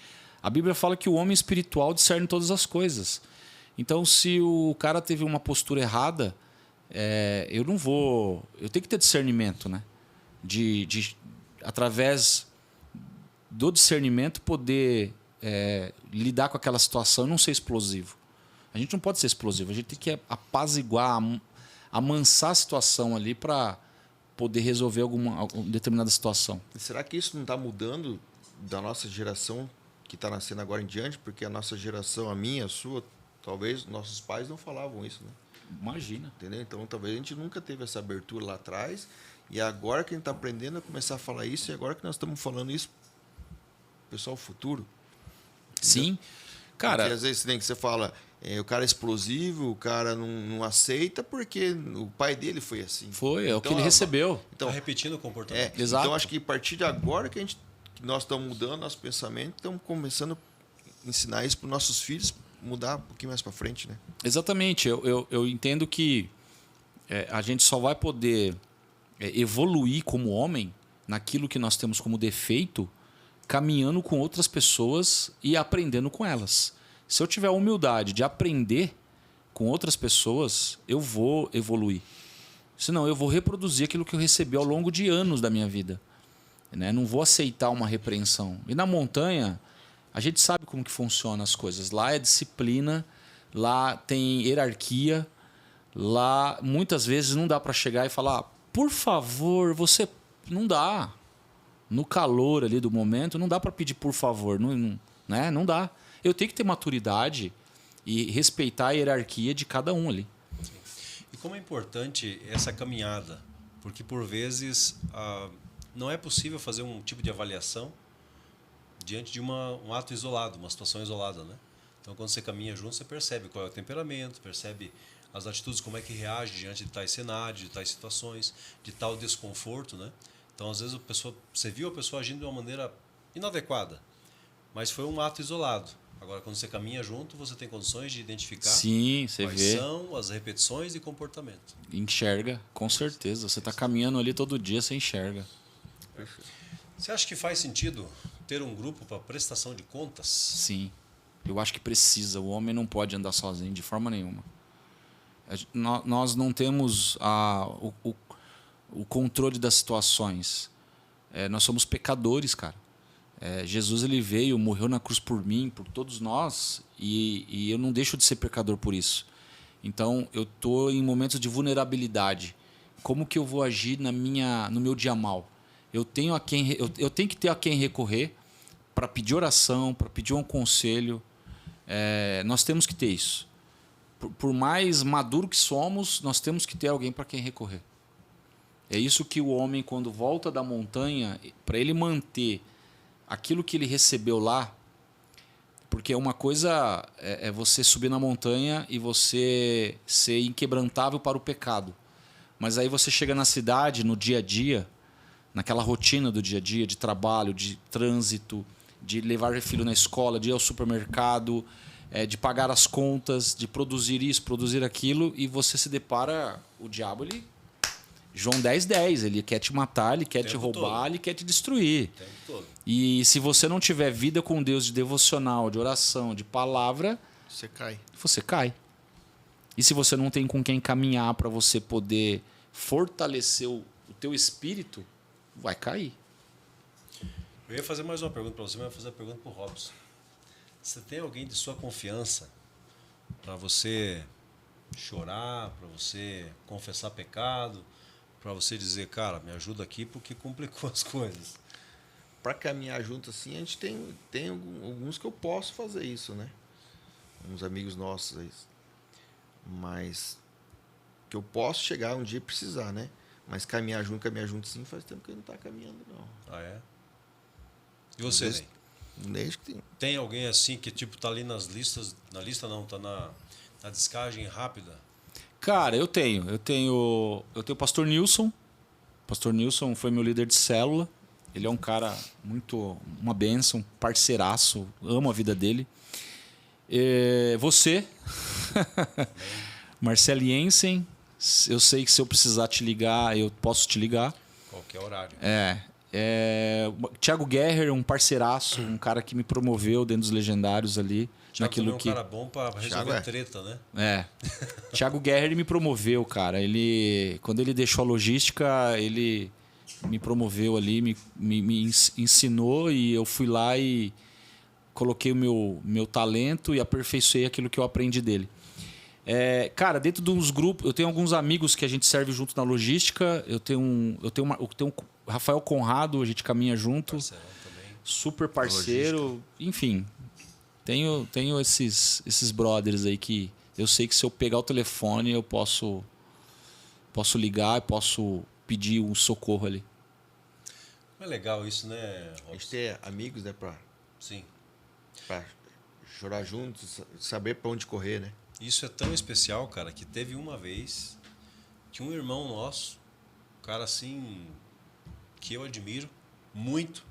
S3: A Bíblia fala que o homem espiritual discerne todas as coisas. Então, se o cara teve uma postura errada, eu tenho que ter discernimento, né? Através do discernimento, poder lidar com aquela situação e não ser explosivo. A gente não pode ser explosivo, a gente tem que apaziguar, amansar a situação ali para poder resolver alguma determinada situação.
S2: E será que isso não está mudando da nossa geração que está nascendo agora em diante? Porque a nossa geração, a minha, a sua, talvez nossos pais não falavam isso, né?
S3: Imagina.
S2: Entendeu? Então, talvez a gente nunca teve essa abertura lá atrás. E agora que a gente está aprendendo a começar a falar isso, e agora que nós estamos falando isso, pessoal futuro.
S3: Sim. Cara,
S2: porque às vezes tem que você fala, o cara é explosivo, o cara não aceita porque o pai dele foi assim.
S3: É o que ele recebeu.
S1: Então, tá repetindo o comportamento.
S3: Exato.
S2: Então, acho que a partir de agora que nós estamos mudando nosso pensamento, estamos começando a ensinar isso para os nossos filhos, mudar um pouquinho mais para frente, né?
S3: Exatamente. Eu entendo que a gente só vai poder evoluir como homem naquilo que nós temos como defeito, caminhando com outras pessoas e aprendendo com elas. Se eu tiver a humildade de aprender com outras pessoas, eu vou evoluir. Senão eu vou reproduzir aquilo que eu recebi ao longo de anos da minha vida. Né? Não vou aceitar uma repreensão. E na montanha, a gente sabe como que funcionam as coisas. Lá é disciplina, lá tem hierarquia, lá muitas vezes não dá para chegar e falar, por favor, você... Não dá. No calor ali do momento, não dá para pedir por favor. Né? Não dá. Eu tenho que ter maturidade e respeitar a hierarquia de cada um ali.
S1: E como é importante essa caminhada? Porque, por vezes, não é possível fazer um tipo de avaliação diante de um ato isolado, uma situação isolada, né? Então, quando você caminha junto, você percebe qual é o temperamento, percebe as atitudes, como é que reage diante de tais cenários, de tais situações, de tal desconforto, né? Então, às vezes, você viu a pessoa agindo de uma maneira inadequada, mas foi um ato isolado. Agora, quando você caminha junto, você tem condições de identificar quais são as repetições de comportamento.
S3: Enxerga, com certeza. Você está caminhando ali todo dia, você enxerga.
S1: Você acha que faz sentido ter um grupo para prestação de contas?
S3: Sim. Eu acho que precisa. O homem não pode andar sozinho de forma nenhuma. Nós não temos o controle das situações. Nós somos pecadores, cara. Jesus ele veio, morreu na cruz por mim, por todos nós, e eu não deixo de ser pecador por isso. Então, eu estou em momentos de vulnerabilidade. Como que eu vou agir no meu dia mal? Eu tenho que ter a quem recorrer para pedir oração, para pedir um conselho. Nós temos que ter isso. Por mais maduro que somos, nós temos que ter alguém para quem recorrer. É isso que o homem, quando volta da montanha, para ele manter aquilo que ele recebeu lá, porque uma coisa é você subir na montanha e você ser inquebrantável para o pecado. Mas aí você chega na cidade, no dia a dia, naquela rotina do dia a dia, de trabalho, de trânsito, de levar filho na escola, de ir ao supermercado, de pagar as contas, de produzir isso, produzir aquilo, e você se depara, o diabo, ele... João 10:10, ele quer te matar, ele quer te roubar, ele quer te destruir.
S1: O tempo todo.
S3: E se você não tiver vida com Deus de devocional, de oração, de palavra,
S2: Você cai.
S3: você cai. E se você não tem com quem caminhar para você poder fortalecer o teu espírito, vai cair.
S1: Eu ia fazer mais uma pergunta para você, mas eu ia fazer a pergunta para o Robson. Você tem alguém de sua confiança para você chorar, para você confessar pecado, para você dizer, cara, me ajuda aqui porque complicou as coisas?
S2: Para caminhar junto assim, a gente tem alguns que eu posso fazer isso, né? Uns amigos nossos aí. Mas que eu posso chegar um dia e precisar, né? Mas caminhar junto sim, faz tempo que ele não está caminhando, não.
S1: Ah, é? E você, Ney?
S2: Desde que
S1: Tem alguém assim que tipo tá ali nas listas, na lista não, tá na descagem rápida?
S3: Cara, eu tenho o pastor Nilson. O pastor Nilson foi meu líder de célula. Ele é um cara uma bênção, parceiraço, amo a vida dele. Você, Marceliensen, eu sei que se eu precisar te ligar, eu posso te ligar.
S1: Qualquer horário.
S3: Thiago Guerrer, um parceiraço, um cara que me promoveu dentro dos legendários ali.
S1: Thiago é um cara bom para resolver treta, né?
S3: Thiago Guerrer me promoveu, cara. Quando ele deixou a logística, ele me promoveu ali, me ensinou, e eu fui lá e coloquei o meu talento e aperfeiçoei aquilo que eu aprendi dele. Cara, dentro dos grupos, eu tenho alguns amigos que a gente serve junto na logística. Eu tenho o Rafael Conrado, a gente caminha junto.
S1: Parceirão também.
S3: Super parceiro. Enfim, tenho esses brothers aí que eu sei que se eu pegar o telefone eu posso ligar e posso pedir um socorro ali.
S1: É legal isso, né, Robson?
S2: a gente ter amigos, né?
S1: Sim.
S2: Pra chorar juntos, saber para onde correr, né?
S1: Isso é tão especial, cara, que teve uma vez que um irmão nosso, um cara assim, que eu admiro muito,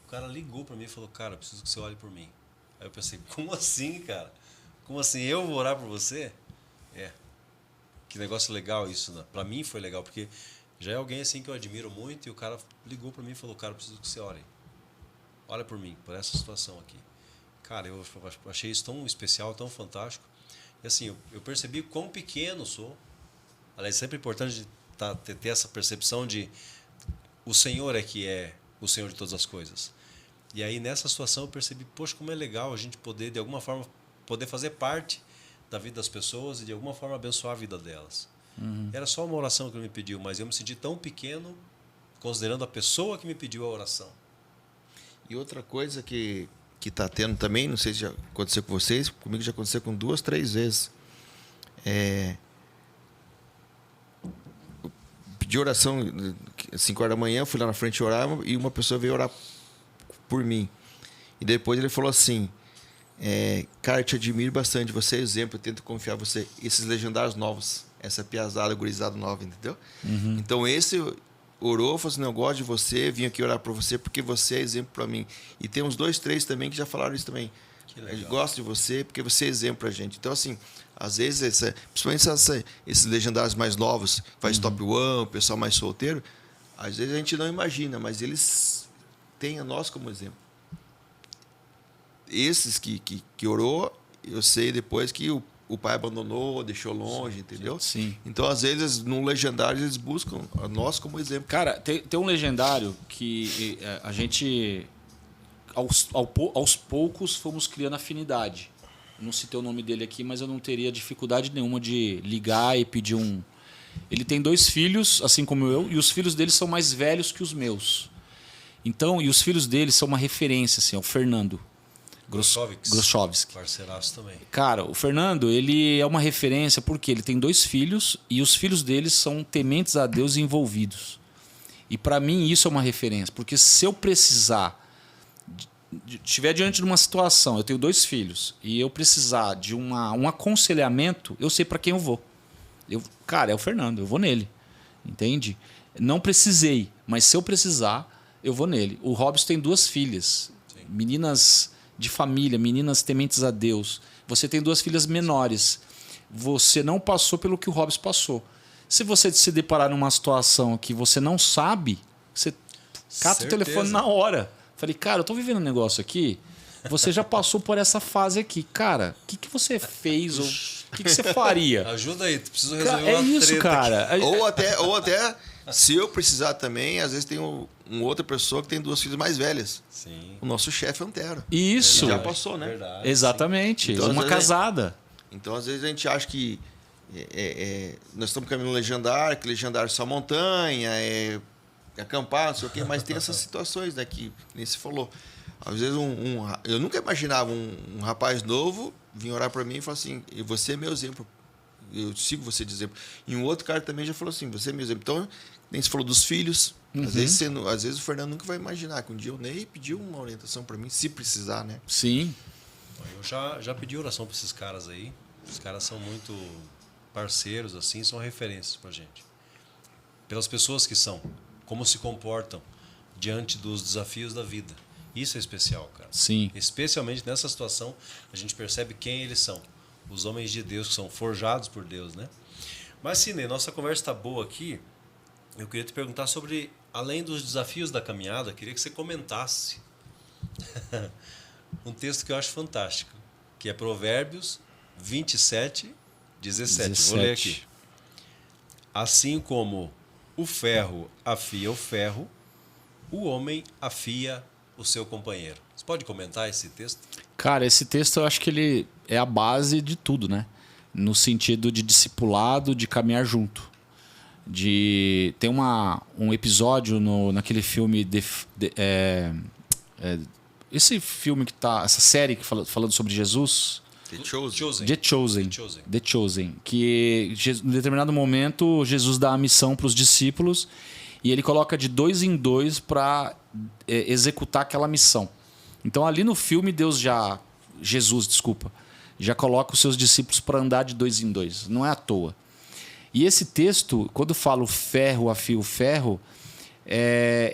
S1: o cara ligou pra mim e falou, cara, preciso que você olhe por mim. Aí eu pensei, como assim, cara? Como assim, eu vou orar por você? Que negócio legal isso, né? Pra mim foi legal, porque já é alguém assim que eu admiro muito, e o cara ligou pra mim e falou, cara, preciso que você ore. Olha por mim, por essa situação aqui. Cara, eu achei isso tão especial, tão fantástico. E assim, eu percebi quão pequeno sou. Aliás, é sempre importante ter essa percepção de o Senhor que é o Senhor de todas as coisas. E aí, nessa situação, eu percebi, poxa, como é legal a gente poder, de alguma forma, poder fazer parte da vida das pessoas e, de alguma forma, abençoar a vida delas. Era só uma oração que ele me pediu, mas eu me senti tão pequeno, considerando a pessoa que me pediu a oração.
S2: E outra coisa que está tendo também, não sei se já aconteceu com vocês, comigo já aconteceu com 2, 3 vezes. Pedi oração às 5 horas da manhã, fui lá na frente orar e uma pessoa veio orar por mim. E depois ele falou assim, cara, eu te admiro bastante, você é exemplo, eu tento confiar em você. Esses legendários novos, essa piazada, gurizada nova, entendeu? Então esse orou, falou assim, eu gosto de você, vim aqui orar por você porque você é exemplo para mim. E tem uns 2, 3 também que já falaram isso também. Eu gosto de você porque você é exemplo pra gente. Então, assim, às vezes, principalmente esses legendários mais novos, faz top one, o pessoal mais solteiro, às vezes a gente não imagina, mas eles têm a nós como exemplo. Esses que orou, eu sei depois que o pai abandonou, deixou longe, entendeu?
S3: Sim.
S2: Então, às vezes, no legendário, eles buscam a nós como exemplo.
S3: Cara, tem um legendário que a gente, aos poucos, fomos criando afinidade. Eu não citei o nome dele aqui, mas eu não teria dificuldade nenhuma de ligar e pedir um... Ele tem 2 filhos, assim como eu, e os filhos dele são mais velhos que os meus. Então, e os filhos dele são uma referência, assim, é o Fernando. Groschowski.
S1: Parceiraço também.
S3: Cara, o Fernando, ele é uma referência porque ele tem 2 filhos e os filhos deles são tementes a Deus e envolvidos. E para mim isso é uma referência, porque se eu precisar, estiver diante de uma situação, eu tenho 2 filhos e eu precisar de um aconselhamento, eu sei para quem eu vou. Cara, é o Fernando, eu vou nele. Entende? Não precisei, mas se eu precisar, eu vou nele. O Robson tem 2 filhas, sim, meninas de família, meninas tementes a Deus. Você tem 2 filhas menores. Você não passou pelo que o Robson passou. Se você se deparar numa situação que você não sabe, você cata o telefone na hora. Falei, cara, eu tô vivendo um negócio aqui. Você já passou por essa fase aqui. Cara, o que você fez? O que você faria?
S1: Ajuda aí, preciso resolver
S3: uma isso, treta cara.
S2: Ou até, se eu precisar também, às vezes tem uma outra pessoa que tem 2 filhas mais velhas.
S1: Sim.
S2: O nosso chefe Antero.
S3: Isso.
S2: Ele já passou, né?
S1: Verdade,
S3: exatamente. Então, uma casada.
S2: Então, às vezes, a gente acha que nós estamos caminhando legendário, que legendário só montanha, acampar, não sei o quê, mas tem essas situações, né, que nem se falou. Às vezes, eu nunca imaginava um rapaz novo vir orar para mim e falar assim, você é meu exemplo, eu sigo você de exemplo. E um outro cara também já falou assim, você é meu exemplo. Então, nem se falou dos filhos. Uhum. Às vezes o Fernando nunca vai imaginar que um dia o Ney pediu uma orientação para mim, se precisar, né?
S3: Sim.
S1: Eu já pedi oração para esses caras aí. Os caras são muito parceiros, assim, são referências pra gente. Pelas pessoas que são, como se comportam diante dos desafios da vida. Isso é especial, cara.
S3: Sim.
S1: Especialmente nessa situação, a gente percebe quem eles são. Os homens de Deus que são forjados por Deus, né? Mas, Sidney, nossa conversa está boa aqui. Eu queria te perguntar sobre, além dos desafios da caminhada, queria que você comentasse um texto que eu acho fantástico, que é Provérbios 27, 17. Vou ler aqui. Assim como o ferro afia o ferro, o homem afia o seu companheiro. Você pode comentar esse texto?
S3: Cara, esse texto eu acho que ele é a base de tudo, né? No sentido de discipulado, de caminhar junto. Tem um episódio naquele filme esse filme que tá, essa série que falando sobre Jesus, The Chosen, que em determinado momento Jesus dá a missão para os discípulos e ele coloca de 2 em 2 para executar aquela missão. Então ali no filme Jesus já coloca os seus discípulos para andar de 2 em 2, não é à toa. E esse texto, quando fala o ferro afia o ferro,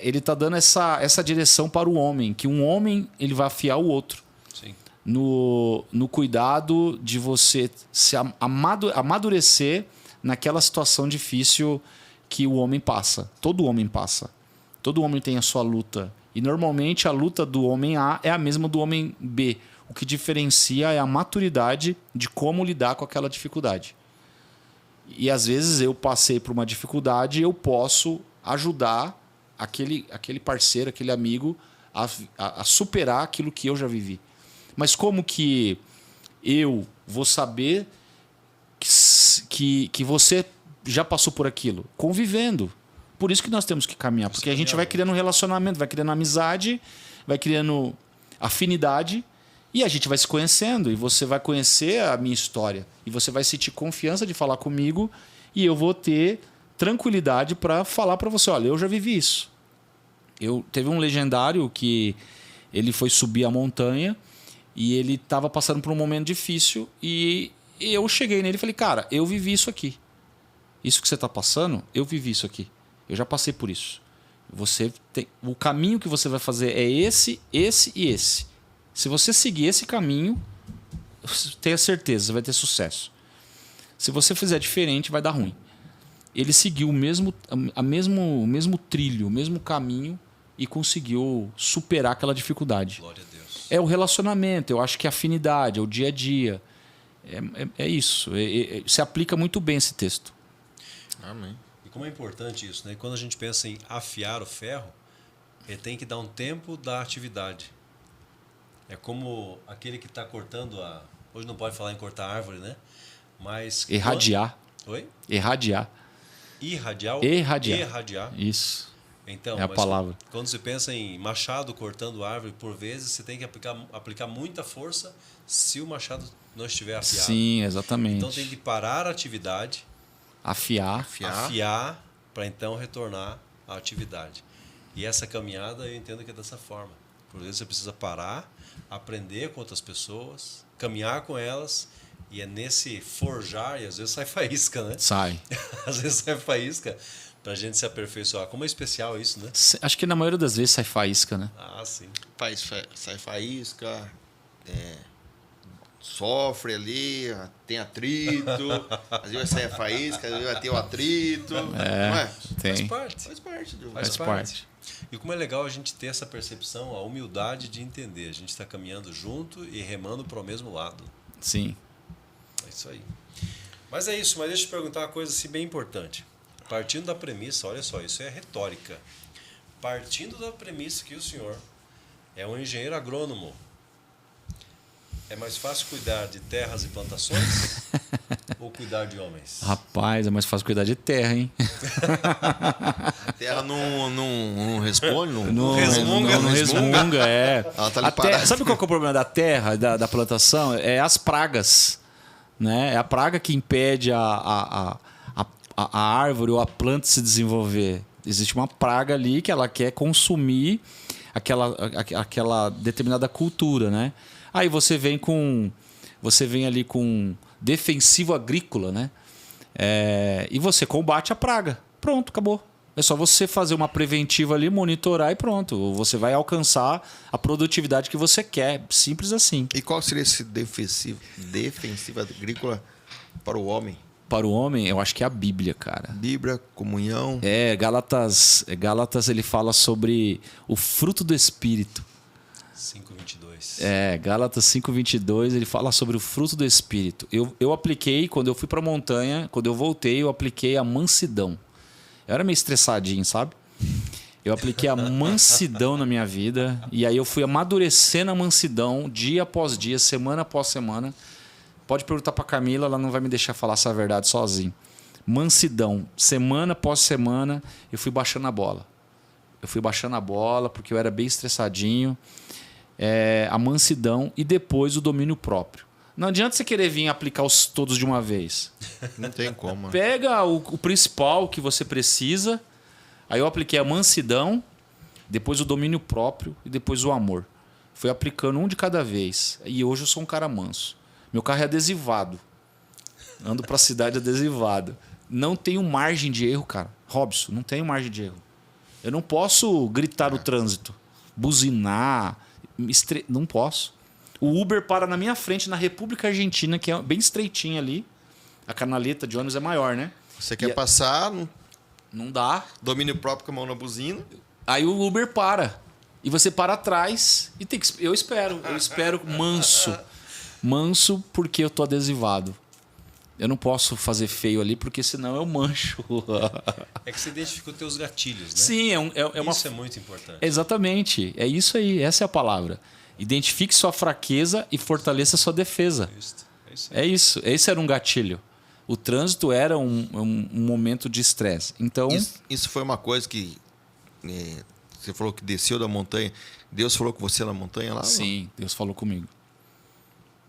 S3: ele está dando essa direção para o homem, que um homem ele vai afiar o outro.
S1: Sim.
S3: No cuidado de você se amadurecer naquela situação difícil que o homem passa. Todo homem passa. Todo homem tem a sua luta. E normalmente a luta do homem A é a mesma do homem B. O que diferencia é a maturidade de como lidar com aquela dificuldade. E às vezes eu passei por uma dificuldade e eu posso ajudar aquele parceiro, aquele amigo a superar aquilo que eu já vivi. Mas como que eu vou saber que você já passou por aquilo? Convivendo. Por isso que nós temos que caminhar. Porque a gente vai criando um relacionamento, vai criando amizade, vai criando afinidade e a gente vai se conhecendo. E você vai conhecer a minha história. E você vai sentir confiança de falar comigo e eu vou ter tranquilidade para falar para você, olha, eu já vivi isso. Teve um legendário que ele foi subir a montanha e ele estava passando por um momento difícil e eu cheguei nele e falei, cara, eu vivi isso aqui. Isso que você está passando, eu vivi isso aqui. Eu já passei por isso. O caminho que você vai fazer é esse e esse. Se você seguir esse caminho, tenha certeza, você vai ter sucesso. Se você fizer diferente, vai dar ruim. Ele seguiu o mesmo trilho, o mesmo caminho e conseguiu superar aquela dificuldade.
S1: Glória a Deus.
S3: É o relacionamento, eu acho que é a afinidade, é o dia a dia. É isso. Se aplica muito bem esse texto.
S2: Amém.
S1: E como é importante isso, né? Quando a gente pensa em afiar o ferro, ele tem que dar um tempo da atividade. É como aquele que está cortando hoje não pode falar em cortar árvore, né? Mas
S3: irradiar.
S1: Oi?
S3: Irradiar.
S1: Irradiar.
S3: Irradiar. Isso.
S1: Então,
S3: É a
S1: mas
S3: palavra.
S1: quando você pensa em machado cortando árvore, por vezes você tem que aplicar muita força se o machado não estiver afiado.
S3: Sim, exatamente.
S1: Então tem que parar a atividade,
S3: Afiar.
S1: afiar, para então retornar à atividade. E essa caminhada eu entendo que é dessa forma. Por vezes você precisa parar, aprender com outras pessoas, caminhar com elas, e é nesse forjar, e às vezes sai faísca, né?
S3: Sai.
S1: Às vezes sai faísca pra gente se aperfeiçoar. Como é especial isso, né?
S3: Acho que na maioria das vezes sai faísca, né?
S1: Ah, sim.
S2: Sai faísca, sofre ali, tem atrito, às vezes vai sair a faísca, às vezes vai ter o atrito. Não é?
S3: Tem.
S2: Faz parte.
S3: Faz parte.
S1: E como é legal a gente ter essa percepção, a humildade de entender. A gente está caminhando junto e remando para o mesmo lado.
S3: Sim.
S1: É isso aí. Mas é isso, mas deixa eu te perguntar uma coisa assim bem importante. Partindo da premissa, olha só, isso é retórica. Partindo da premissa que o senhor é um engenheiro agrônomo, é mais fácil cuidar de terras e plantações ou cuidar de homens?
S3: Rapaz, é mais fácil cuidar de terra, hein?
S2: A terra não responde,
S3: Não resmunga, é.
S2: Ela tá ali
S3: A terra,
S2: parada.
S3: sabe qual que é o problema da terra, da plantação? É as pragas. Né? É a praga que impede a árvore ou a planta se desenvolver. Existe uma praga ali que ela quer consumir aquela determinada cultura, né? Aí você vem ali com defensivo agrícola, né? E você combate a praga. Pronto, acabou. É só você fazer uma preventiva ali, monitorar e pronto. Você vai alcançar a produtividade que você quer. Simples assim.
S2: E qual seria esse defensivo agrícola para o homem?
S3: Para o homem, eu acho que é a Bíblia, cara.
S2: Bíblia, comunhão.
S3: Gálatas ele fala sobre o fruto do Espírito.
S1: 5:22.
S3: Gálatas 5:22, ele fala sobre o fruto do Espírito. Eu apliquei, quando eu fui para a montanha, quando eu voltei, eu apliquei a mansidão. Eu era meio estressadinho, sabe? Eu apliquei a mansidão na minha vida. E aí eu fui amadurecendo a mansidão dia após dia, semana após semana. Pode perguntar para Camila, ela não vai me deixar falar essa verdade sozinho. Mansidão. Semana após semana, eu fui baixando a bola. Porque eu era bem estressadinho. A mansidão e depois o domínio próprio. Não adianta você querer vir aplicar os todos de uma vez.
S2: Não tem como.
S3: Pega o principal que você precisa. Aí eu apliquei a mansidão, depois o domínio próprio e depois o amor. Fui aplicando um de cada vez. E hoje eu sou um cara manso. Meu carro é adesivado. Ando pra cidade adesivado. Não tenho margem de erro, cara. Robson, não tenho margem de erro. Eu não posso gritar no trânsito, buzinar. Não posso. O Uber para na minha frente na República Argentina, que é bem estreitinha ali. A canaleta de ônibus é maior, né?
S2: Você quer passar,
S3: não dá.
S2: Domínio próprio com a mão na buzina.
S3: Aí o Uber para. E você para atrás e tem que. Eu espero manso. Manso porque eu tô adesivado. Eu não posso fazer feio ali porque senão eu mancho.
S1: É que você identifica os teus gatilhos, né?
S3: Sim,
S1: Isso é muito importante.
S3: Exatamente. É isso aí. Essa é a palavra. Identifique sua fraqueza e fortaleça sua defesa. É isso. Esse era um gatilho. O trânsito era um momento de estresse. Então,
S2: isso foi uma coisa que você falou que desceu da montanha. Deus falou com você na montanha lá?
S3: Sim, Deus falou comigo.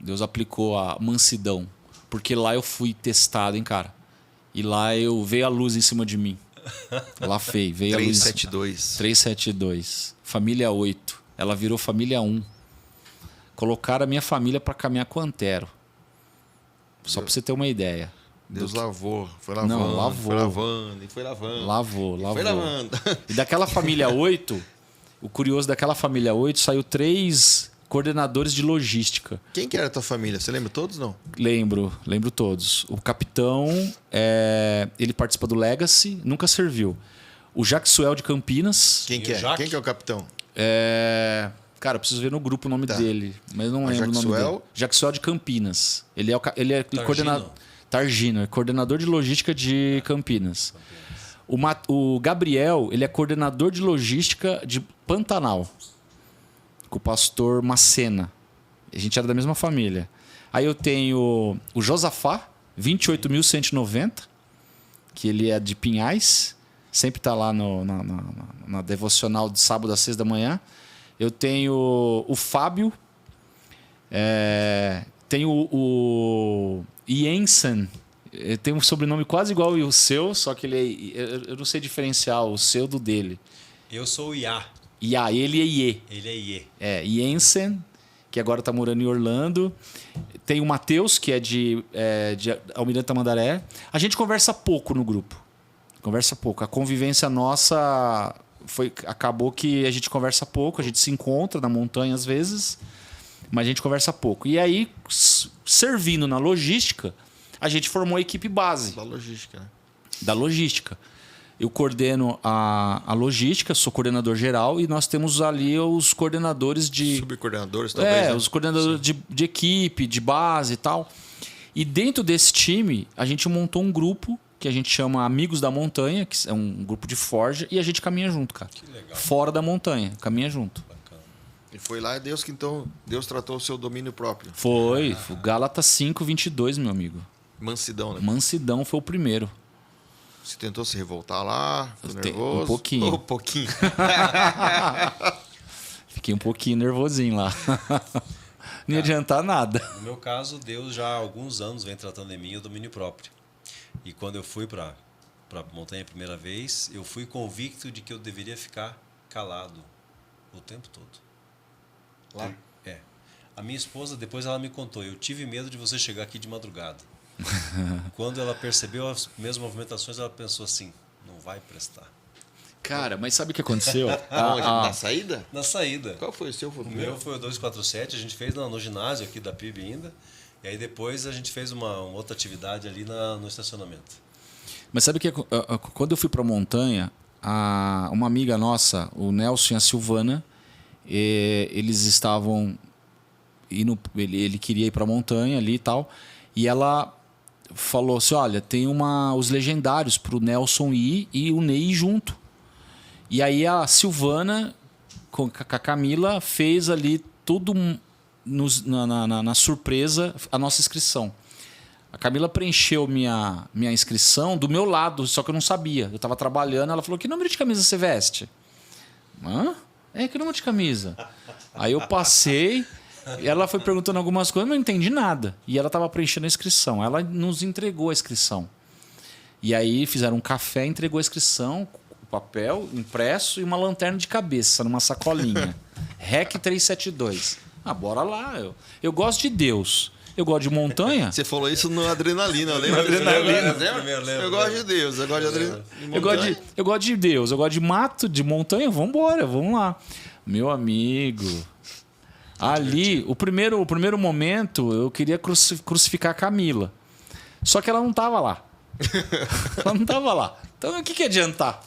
S3: Deus aplicou a mansidão. Porque lá eu fui testado, hein, cara? E lá veio a luz em cima de mim. Lá veio a luz. 372. Família 8. Ela virou família 1. Colocaram a minha família para caminhar com o Antero. Só para você ter uma ideia.
S2: Deus lavou, foi lavando.
S3: Não, lavou.
S2: Foi lavando, e foi lavando.
S3: Lavou.
S2: Foi lavando.
S3: E daquela família 8, o curioso daquela família 8, saiu 3 coordenadores de logística.
S2: Quem que era a tua família? Você lembra todos, não?
S3: Lembro todos. O capitão, ele participa do Legacy, nunca serviu. O Jaxuel de Campinas.
S2: Quem que é? Quem que é o capitão?
S3: Cara, eu preciso ver no grupo o nome dele, mas não lembro o nome dele. Jaxuel de Campinas. Ele é coordenador. Targino, é coordenador de logística de Campinas. O Gabriel, ele é coordenador de logística de Pantanal, com o pastor Macena. A gente era da mesma família. Aí eu tenho o Josafá, 28.190, que ele é de Pinhais. Sempre está lá na devocional de sábado às 6 da manhã. Eu tenho o Fábio. Tenho o Jensen. Tem um sobrenome quase igual ao seu, só que ele eu não sei diferenciar o seu do dele.
S1: Eu sou o Iá.
S3: Iá, ele é Iê.
S1: Ele é Iê.
S3: Jensen, que agora está morando em Orlando. Tem o Matheus, que é de Almirante Tamandaré. A gente conversa pouco no grupo. Conversa pouco. A convivência nossa acabou que a gente conversa pouco. A gente se encontra na montanha às vezes, mas a gente conversa pouco. E aí, servindo na logística, a gente formou a equipe base.
S2: Da logística, né?
S3: Da logística. Eu coordeno a logística, sou coordenador geral, e nós temos ali os coordenadores de...
S2: Subcoordenadores, talvez.
S3: Os coordenadores de equipe, de base e tal. E dentro desse time, a gente montou um grupo que a gente chama Amigos da Montanha, que é um grupo de forja, e a gente caminha junto, cara.
S1: Que legal.
S3: Fora da montanha, caminha junto.
S1: Bacana.
S2: E foi lá Deus que então Deus tratou o seu domínio próprio.
S3: Foi. Gálatas 5:22, meu amigo.
S2: Mansidão, né?
S3: Mansidão foi o primeiro.
S2: Você tentou se revoltar lá? Ficou
S3: Um
S2: nervoso?
S3: pouquinho.
S2: Um pouquinho.
S3: Fiquei um pouquinho nervosinho lá. Não ia adiantar nada.
S1: No meu caso, Deus já há alguns anos vem tratando em mim o domínio próprio. E quando eu fui para a montanha a primeira vez, eu fui convicto de que eu deveria ficar calado o tempo todo.
S2: Lá?
S1: A minha esposa, depois ela me contou, eu tive medo de você chegar aqui de madrugada. Quando ela percebeu as primeiras movimentações, ela pensou assim, não vai prestar.
S3: Cara, mas sabe o que aconteceu?
S2: Onde? Na saída?
S1: Na saída.
S2: Qual foi o seu? Foi
S1: O meu foi o 247, a gente fez no ginásio aqui da PIB ainda. E aí depois a gente fez uma outra atividade ali no estacionamento.
S3: Mas sabe que quando eu fui para a montanha, uma amiga nossa, o Nelson e a Silvana, eles estavam indo, ele queria ir para a montanha ali e tal, e ela falou assim, olha, tem os legendários para o Nelson ir e o Ney ir junto. E aí a Silvana com a Camila fez ali tudo na surpresa a nossa inscrição. A Camila preencheu minha inscrição do meu lado, só que eu não sabia. Eu estava trabalhando, ela falou, que número de camisa você veste? Hã? Que número de camisa? Aí eu passei, e ela foi perguntando algumas coisas, mas eu não entendi nada. E ela estava preenchendo a inscrição. Ela nos entregou a inscrição. E aí fizeram um café, entregou a inscrição, o papel impresso e uma lanterna de cabeça numa sacolinha. REC 372. Bora lá. Eu gosto de Deus. Eu gosto de montanha.
S2: Você falou isso no Adrenalina, lembra? Eu gosto de Deus, eu gosto de adrenalina.
S3: Eu gosto de Deus, eu gosto de mato, de montanha. Vamos lá. Meu amigo. Ali, o primeiro momento, eu queria crucificar a Camila. Só que ela não estava lá. Ela não estava lá. Então, o que adiantar?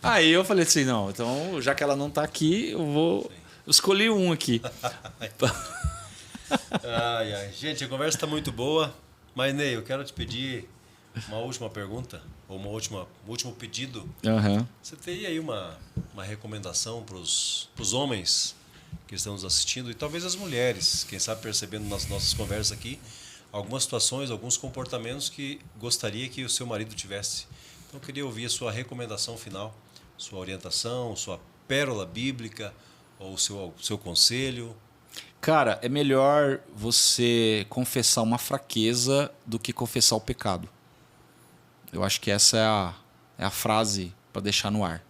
S3: Aí eu falei assim, não, então, já que ela não está aqui, eu escolhi um aqui.
S1: Gente, a conversa está muito boa, mas Ney, eu quero te pedir uma última pergunta, ou um último pedido.
S3: Uhum.
S1: Você teria aí uma recomendação para os homens que estão nos assistindo e talvez as mulheres, quem sabe percebendo nas nossas conversas aqui, algumas situações, alguns comportamentos que gostaria que o seu marido tivesse. Então eu queria ouvir a sua recomendação final, sua orientação, sua pérola bíblica, ou o seu conselho.
S3: Cara, é melhor você confessar uma fraqueza do que confessar o pecado. Eu acho que essa é a frase para deixar no ar.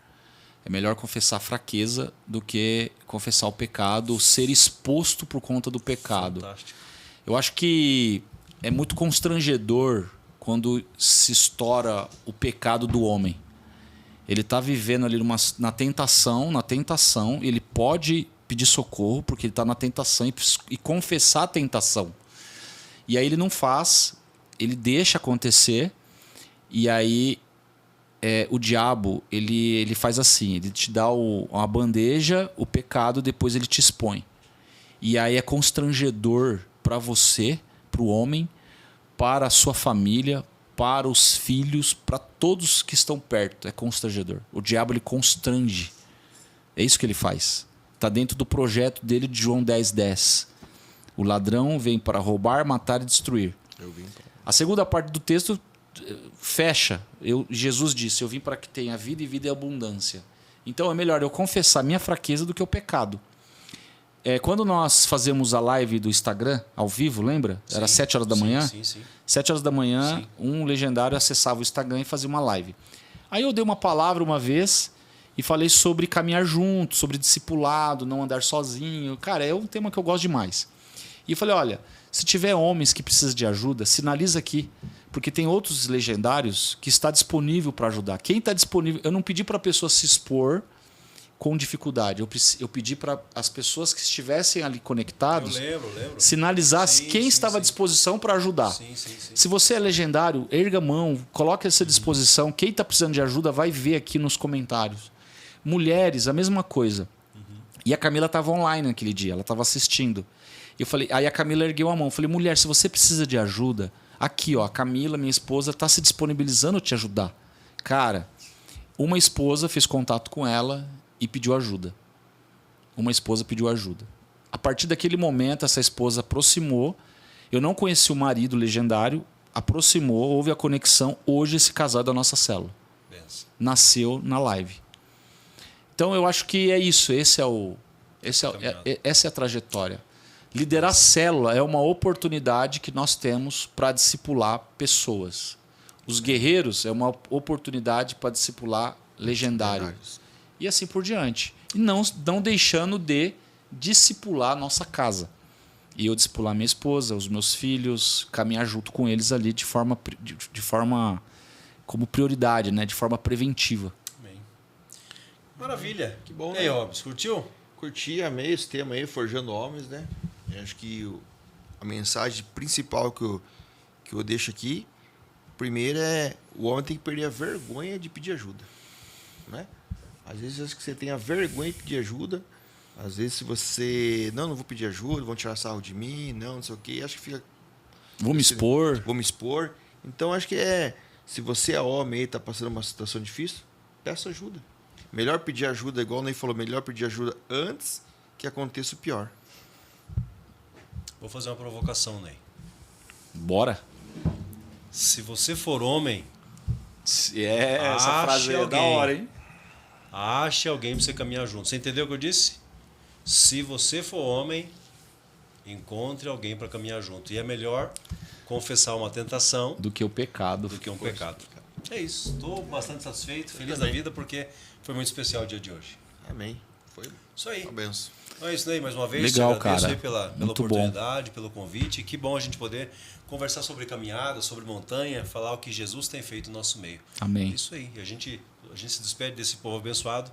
S3: É melhor confessar a fraqueza do que confessar o pecado, ser exposto por conta do pecado.
S1: Fantástico.
S3: Eu acho que é muito constrangedor quando se estoura o pecado do homem. Ele está vivendo ali na tentação, ele pode pedir socorro, porque ele está na tentação e confessar a tentação. E aí ele não faz, ele deixa acontecer, e aí o diabo ele faz assim, ele te dá uma bandeja, o pecado, depois ele te expõe. E aí é constrangedor para você, para o homem, para a sua família, para os filhos, para todos que estão perto. É constrangedor. O diabo ele constrange. É isso que ele faz. Está dentro do projeto dele de João 10:10. O ladrão vem para roubar, matar e destruir. A segunda parte do texto fecha. Jesus disse, eu vim para que tenha vida e vida em abundância. Então é melhor eu confessar minha fraqueza do que o pecado. Quando nós fazemos a live do Instagram, ao vivo, lembra? Era 7 horas da manhã?
S1: Sim.
S3: 7 horas da manhã,
S1: Sim.
S3: um legendário acessava o Instagram e fazia uma live. Aí eu dei uma palavra uma vez e falei sobre caminhar junto, sobre discipulado, não andar sozinho. Cara, é um tema que eu gosto demais. E eu falei, olha, se tiver homens que precisam de ajuda, sinaliza aqui. Porque tem outros legendários que está disponível para ajudar. Quem está disponível... Eu não pedi para a pessoa se expor com dificuldade. Eu pedi para as pessoas que estivessem ali conectados
S1: lembro.
S3: sinalizassem quem estava à disposição para ajudar.
S1: Sim.
S3: Se você é legendário, erga a mão, coloque essa disposição. Quem está precisando de ajuda vai ver aqui nos comentários. Mulheres, a mesma coisa. E a Camila estava online naquele dia, ela estava assistindo. Eu falei, aí a Camila ergueu a mão. Eu falei, mulher, se você precisa de ajuda, aqui, ó, a Camila, minha esposa, está se disponibilizando a te ajudar. Cara, uma esposa fez contato com ela e pediu ajuda. Uma esposa pediu ajuda. A partir daquele momento, essa esposa aproximou. Eu não conheci o marido legendário, aproximou, houve a conexão. Hoje, esse casal é da nossa célula.
S1: Benção.
S3: Nasceu na live. Então, eu acho que é isso. Essa é a trajetória. Liderar célula é uma oportunidade que nós temos para discipular pessoas. Os guerreiros é uma oportunidade para discipular legendários. E assim por diante. E não deixando de discipular a nossa casa. E eu discipular minha esposa, os meus filhos, caminhar junto com eles ali de forma como prioridade, né? De forma preventiva.
S1: Amém. Maravilha.
S2: Que bom,
S1: E aí,
S2: né?
S1: Robson, curtiu?
S2: Curti, amei esse tema aí, Forjando Homens, né? Eu acho que a mensagem principal que eu deixo aqui, primeiro é o homem tem que perder a vergonha de pedir ajuda, né? Às vezes acho que você tem a vergonha de pedir ajuda, às vezes se você, não vou pedir ajuda, vão tirar sarro de mim, não sei o quê, acho que fica...
S3: Vou me expor.
S2: Então acho que se você é homem e está passando uma situação difícil, peça ajuda. Melhor pedir ajuda, igual o Ney falou, melhor pedir ajuda antes que aconteça o pior.
S1: Vou fazer uma provocação, Ney.
S3: Bora.
S1: Se você for homem,
S3: Essa frase é da
S1: alguém.
S3: hora, hein?
S1: ache alguém para você caminhar junto. Você entendeu o que eu disse? Se você for homem, encontre alguém para caminhar junto. E é melhor confessar uma tentação
S3: Do que o pecado.
S1: do que um pecado. É isso. Estou bastante satisfeito, feliz da vida, porque foi muito especial o dia de hoje.
S2: Amém. Foi
S1: Isso aí.
S2: uma benção.
S1: Então é isso aí, mais uma vez.
S3: Legal,
S1: te agradeço
S3: cara.
S1: aí pela
S3: Muito
S1: oportunidade, pelo convite. Que bom a gente poder conversar sobre caminhada, sobre montanha, falar o que Jesus tem feito no nosso meio.
S3: Amém.
S1: Isso aí. A gente se despede desse povo abençoado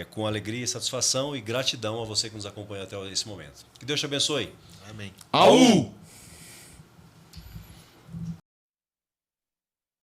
S1: com alegria, satisfação e gratidão a você que nos acompanhou até esse momento. Que Deus te abençoe.
S2: Amém.
S3: Au!